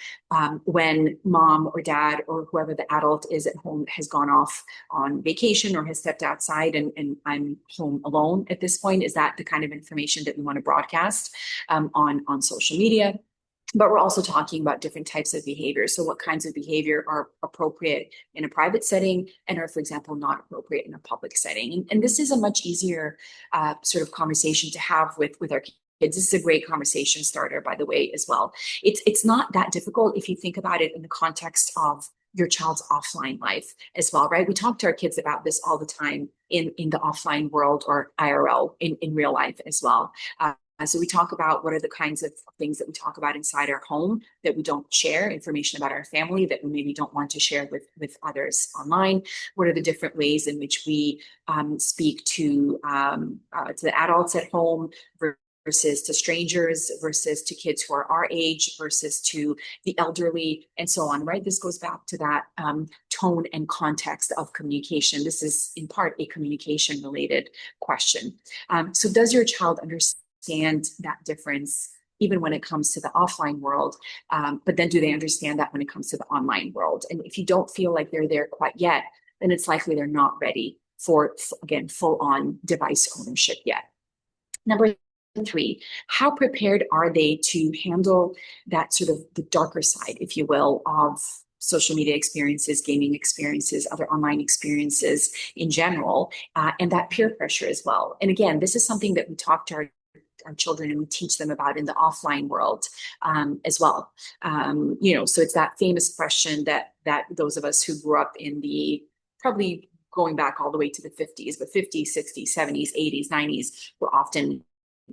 when mom or dad or whoever the adult is at home has gone off on vacation or has stepped outside, and I'm home alone at this point. Is that the kind of information that we want to broadcast on social media? But we're also talking about different types of behavior. So what kinds of behavior are appropriate in a private setting and are, for example, not appropriate in a public setting? And this is a much easier sort of conversation to have with our kids. This is a great conversation starter, by the way, as well. It's not that difficult if you think about it in the context of your child's offline life as well, right? We talk to our kids about this all the time in the offline world, or IRL, in real life as well. So we talk about what are the kinds of things that we talk about inside our home that we don't share, information about our family that we maybe don't want to share with others online. What are the different ways in which we speak to the adults at home versus to strangers, versus to kids who are our age, versus to the elderly, and so on, right? This goes back to that tone and context of communication. This is in part a communication related question. So does your child understand that difference even when it comes to the offline world? But then do they understand that when it comes to the online world? And if you don't feel like they're there quite yet, then it's likely they're not ready for, again, full-on device ownership yet. Number three, how prepared are they to handle that sort of the darker side, if you will, of social media experiences, gaming experiences, other online experiences in general, and that peer pressure as well? And again, this is something that we talk to our children and we teach them about in the offline world as well. So it's that famous question that those of us who grew up in the, probably going back all the way to the 50s, but 50s, 60s, 70s, 80s, 90s, were often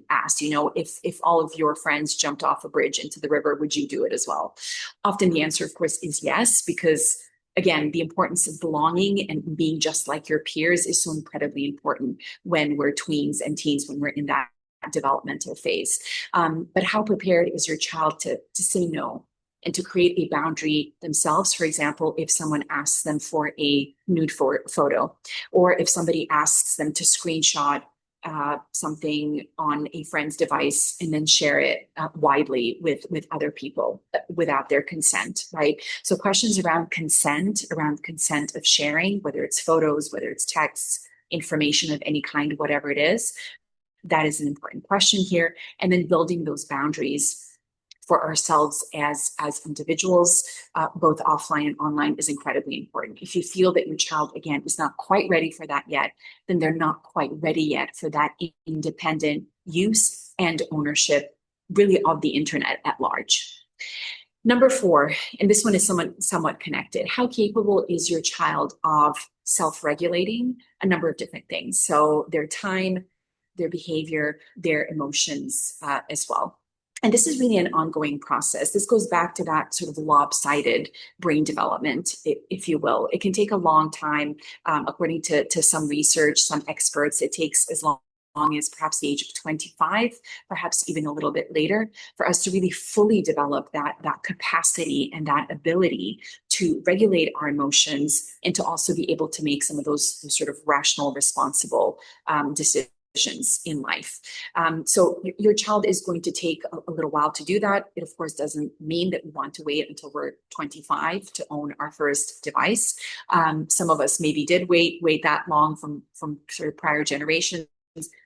asked, if all of your friends jumped off a bridge into the river, would you do it as well? Often the answer, of course, is yes, because again, the importance of belonging and being just like your peers is so incredibly important when we're tweens and teens, when we're in that developmental phase. But how prepared is your child to say no and to create a boundary themselves? For example, if someone asks them for a nude photo, or if somebody asks them to screenshot something on a friend's device and then share it widely with other people without their consent, right? So questions around consent of sharing, whether it's photos, whether it's texts, information of any kind, whatever it is, that is an important question here. And then building those boundaries for ourselves as individuals, both offline and online, is incredibly important. If you feel that your child, again, is not quite ready for that yet, then they're not quite ready yet for that independent use and ownership really of the internet at large. Number 4, and this one is somewhat connected. How capable is your child of self-regulating a number of different things? So their time, their behavior, their emotions as well. And this is really an ongoing process. This goes back to that sort of lopsided brain development, if you will. It can take a long time. According to some research, some experts, it takes as long as perhaps the age of 25, perhaps even a little bit later, for us to really fully develop that capacity and that ability to regulate our emotions and to also be able to make some of those sort of rational, responsible decisions in life. So your child is going to take a little while to do that. It, of course, doesn't mean that we want to wait until we're 25 to own our first device. Some of us maybe did wait that long from sort of prior generations.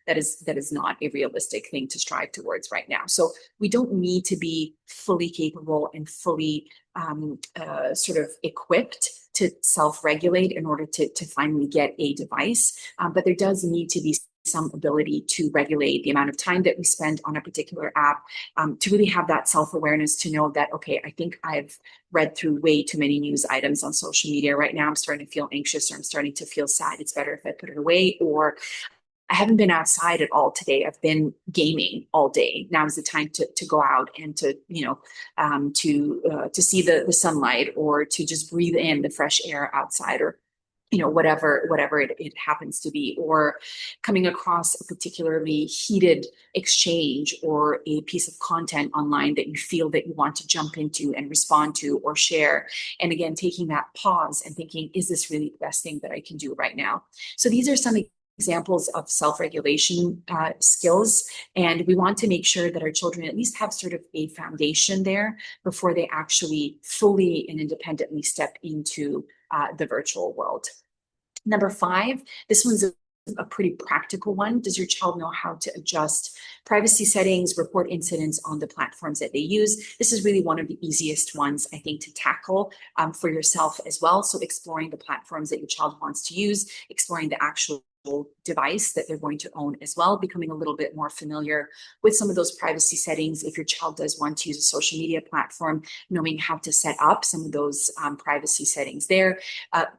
That is not a realistic thing to strive towards right now. So we don't need to be fully capable and fully sort of equipped to self-regulate in order to finally get a device. But there does need to be some ability to regulate the amount of time that we spend on a particular app, to really have that self-awareness to know that, okay, I think I've read through way too many news items on social media right now. I'm starting to feel anxious, or I'm starting to feel sad. It's better if I put it away. Or I haven't been outside at all today. I've been gaming all day. Now is the time to go out and to see the sunlight, or to just breathe in the fresh air outside, or whatever it happens to be, or coming across a particularly heated exchange or a piece of content online that you feel that you want to jump into and respond to or share. And again, taking that pause and thinking, is this really the best thing that I can do right now? So these are some examples of self-regulation skills, and we want to make sure that our children at least have sort of a foundation there before they actually fully and independently step into the virtual world. Number 5, this one's a pretty practical one. Does your child know how to adjust privacy settings, report incidents on the platforms that they use? This is really one of the easiest ones, I think, to tackle for yourself as well. So exploring the platforms that your child wants to use, exploring the actual device that they're going to own as well, becoming a little bit more familiar with some of those privacy settings. If your child does want to use a social media platform, knowing how to set up some of those privacy settings there,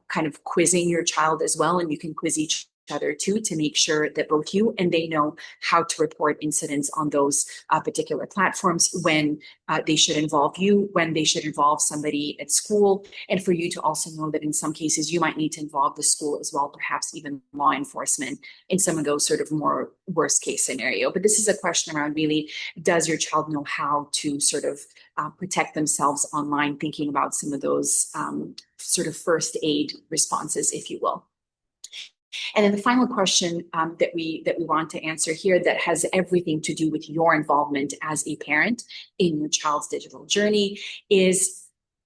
kind of quizzing your child as well, and you can quiz each other too, to make sure that both you and they know how to report incidents on those particular platforms, when they should involve you, when they should involve somebody at school, and for you to also know that in some cases you might need to involve the school as well, perhaps even law enforcement in some of those sort of more worst case scenario. But this is a question around really, does your child know how to sort of protect themselves online, thinking about some of those sort of first aid responses, if you will. And then the final question that we want to answer here, that has everything to do with your involvement as a parent in your child's digital journey, is,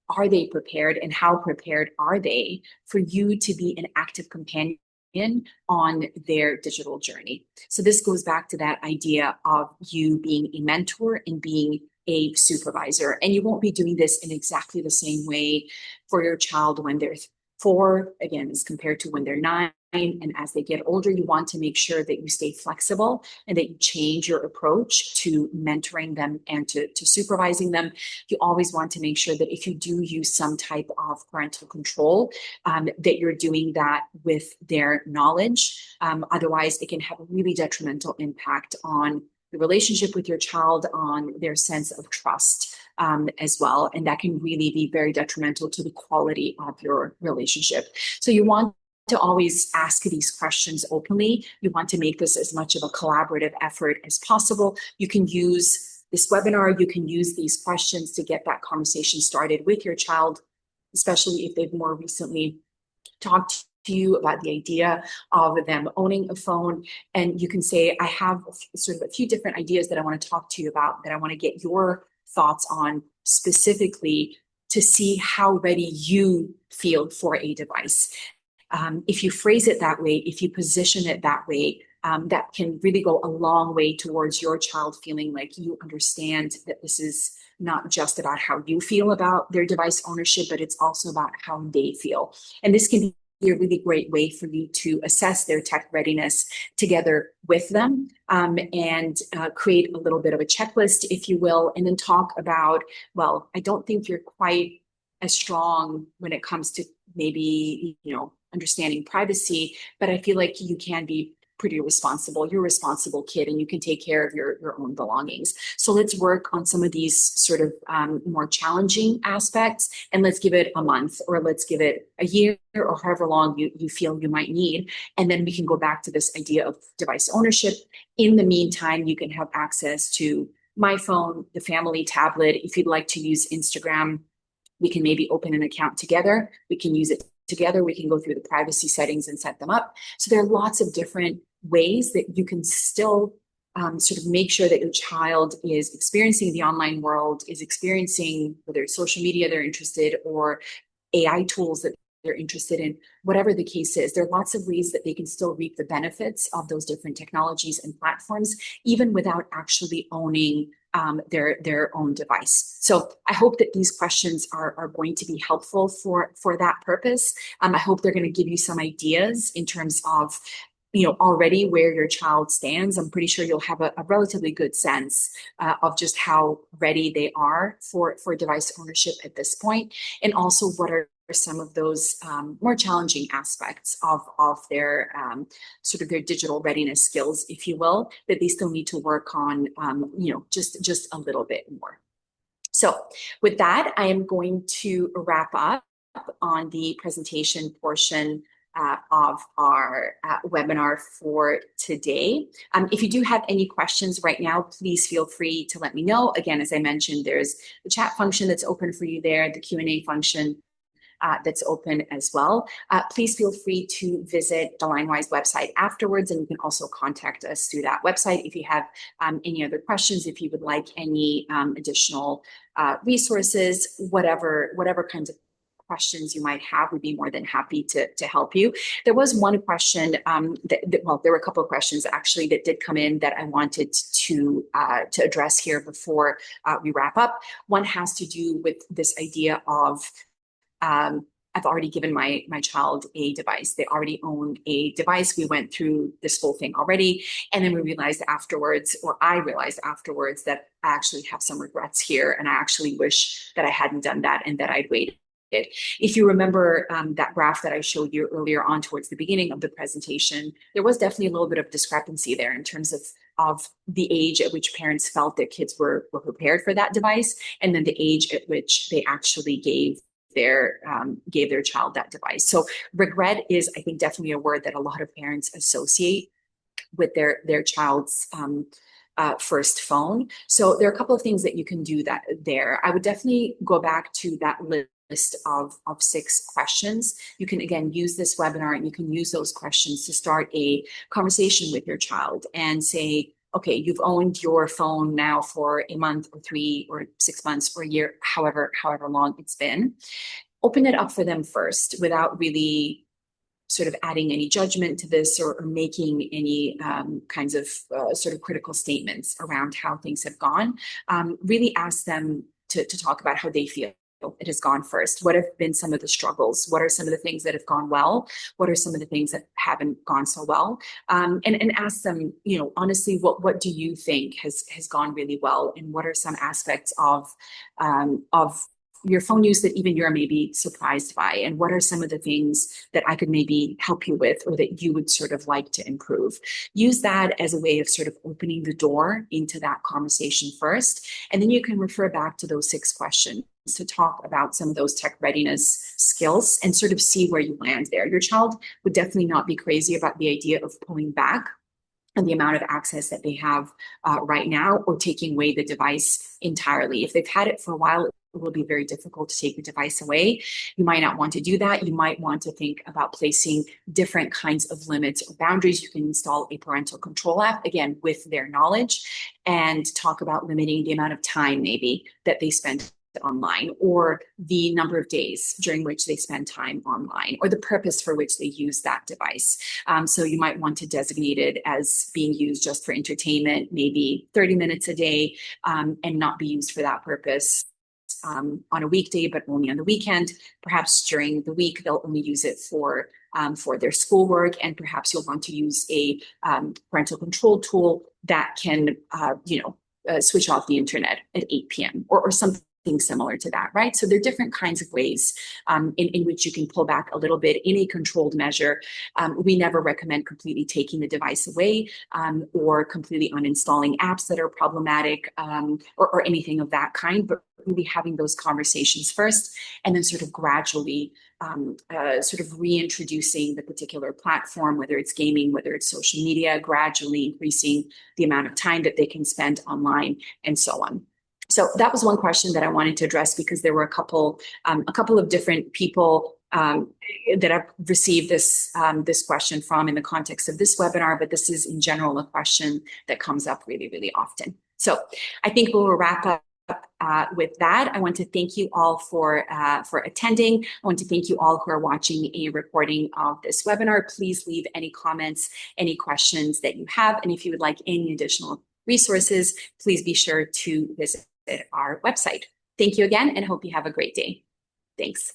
are they prepared, and how prepared are they for you to be an active companion on their digital journey? So this goes back to that idea of you being a mentor and being a supervisor. And you won't be doing this in exactly the same way for your child when they're 4, again, as compared to when they're 9. And as they get older, you want to make sure that you stay flexible and that you change your approach to mentoring them and to supervising them. You always want to make sure that if you do use some type of parental control, that you're doing that with their knowledge. Otherwise, it can have a really detrimental impact on the relationship with your child, on their sense of trust as well. And that can really be very detrimental to the quality of your relationship. So you want to always ask these questions openly. You want to make this as much of a collaborative effort as possible. You can use this webinar, you can use these questions to get that conversation started with your child, especially if they've more recently talked to you about the idea of them owning a phone. And you can say, I have sort of a few different ideas that I want to talk to you about, that I want to get your thoughts on specifically, to see how ready you feel for a device. If you phrase it that way, if you position it that way, that can really go a long way towards your child feeling like you understand that this is not just about how you feel about their device ownership, but it's also about how they feel. And this can a really great way for you to assess their tech readiness together with them, and create a little bit of a checklist, if you will, and then talk about, well, I don't think you're quite as strong when it comes to maybe, understanding privacy, but I feel like you can be pretty responsible. You're a responsible kid and you can take care of your own belongings. So let's work on some of these sort of more challenging aspects, and let's give it a month, or let's give it a year, or however long you feel you might need. And then we can go back to this idea of device ownership. In the meantime, you can have access to my phone, the family tablet. If you'd like to use Instagram, we can maybe open an account together. We can use it together. We can go through the privacy settings and set them up. So there are lots of different ways that you can still sort of make sure that your child is experiencing the online world, is experiencing whether it's social media they're interested, or AI tools that they're interested in, whatever the case is. There are lots of ways that they can still reap the benefits of those different technologies and platforms, even without actually owning their own device. So I hope that these questions are going to be helpful for that purpose. I hope they're going to give you some ideas in terms of already where your child stands. I'm pretty sure you'll have a relatively good sense of just how ready they are for device ownership at this point, and also what are some of those more challenging aspects of their sort of their digital readiness skills, if you will, that they still need to work on, just a little bit more. So with that, I am going to wrap up on the presentation portion of our webinar for today. If you do have any questions right now, please feel free to let me know. Again, as I mentioned, there's the chat function that's open for you there, the Q&A function that's open as well. Please feel free to visit the LineWise website afterwards, and you can also contact us through that website if you have any other questions, if you would like any additional resources, whatever kinds of questions you might have, we'd be more than happy to help you. There was one question, well, there were a couple of questions actually that did come in that I wanted to address here before we wrap up. One has to do with this idea of I've already given my child a device. They already own a device. We went through this whole thing already. And then we realized afterwards, or I realized afterwards, that I actually have some regrets here. And I actually wish that I hadn't done that and that I'd waited. If you remember that graph that I showed you earlier on towards the beginning of the presentation, there was definitely a little bit of discrepancy there in terms of the age at which parents felt that kids were prepared for that device, and then the age at which they actually gave their child that device. So regret is, I think, definitely a word that a lot of parents associate with their child's first phone. So there are a couple of things that you can do there. I would definitely go back to that list of 6 questions. You can, again, use this webinar and you can use those questions to start a conversation with your child and say, okay, you've owned your phone now for a month or 3 or 6 months or a year, however long it's been. Open it up for them first without really sort of adding any judgment to this or making any kinds of sort of critical statements around how things have gone. Really ask them to talk about how they feel it has gone first. What have been some of the struggles? What are some of the things that have gone well? What are some of the things that haven't gone so well? And ask them, honestly, what do you think has gone really well? And what are some aspects of your phone use that even you're maybe surprised by? And what are some of the things that I could maybe help you with, or that you would sort of like to improve? Use that as a way of sort of opening the door into that conversation first. And then you can refer back to those 6 questions to talk about some of those tech readiness skills and sort of see where you land there. Your child would definitely not be crazy about the idea of pulling back on the amount of access that they have right now, or taking away the device entirely. If they've had it for a while, it will be very difficult to take the device away. You might not want to do that. You might want to think about placing different kinds of limits or boundaries. You can install a parental control app, again, with their knowledge, and talk about limiting the amount of time maybe that they spend online, or the number of days during which they spend time online, or the purpose for which they use that device. So you might want to designate it as being used just for entertainment, maybe 30 minutes a day, and not be used for that purpose on a weekday, but only on the weekend. Perhaps during the week, they'll only use it for their schoolwork, and perhaps you'll want to use a parental control tool that can, switch off the internet at 8 p.m. or something similar to that, right? So there are different kinds of ways in which you can pull back a little bit in a controlled measure. We never recommend completely taking the device away or completely uninstalling apps that are problematic or anything of that kind, but really having those conversations first and then sort of gradually sort of reintroducing the particular platform, whether it's gaming, whether it's social media, gradually increasing the amount of time that they can spend online and so on. So that was one question that I wanted to address because there were a couple of different people that I've received this question from in the context of this webinar, but this is in general a question that comes up really, really often. So I think we'll wrap up with that. I want to thank you all for attending. I want to thank you all who are watching a recording of this webinar. Please leave any comments, any questions that you have, and if you would like any additional resources, please be sure to visit our website. Thank you again and hope you have a great day. Thanks.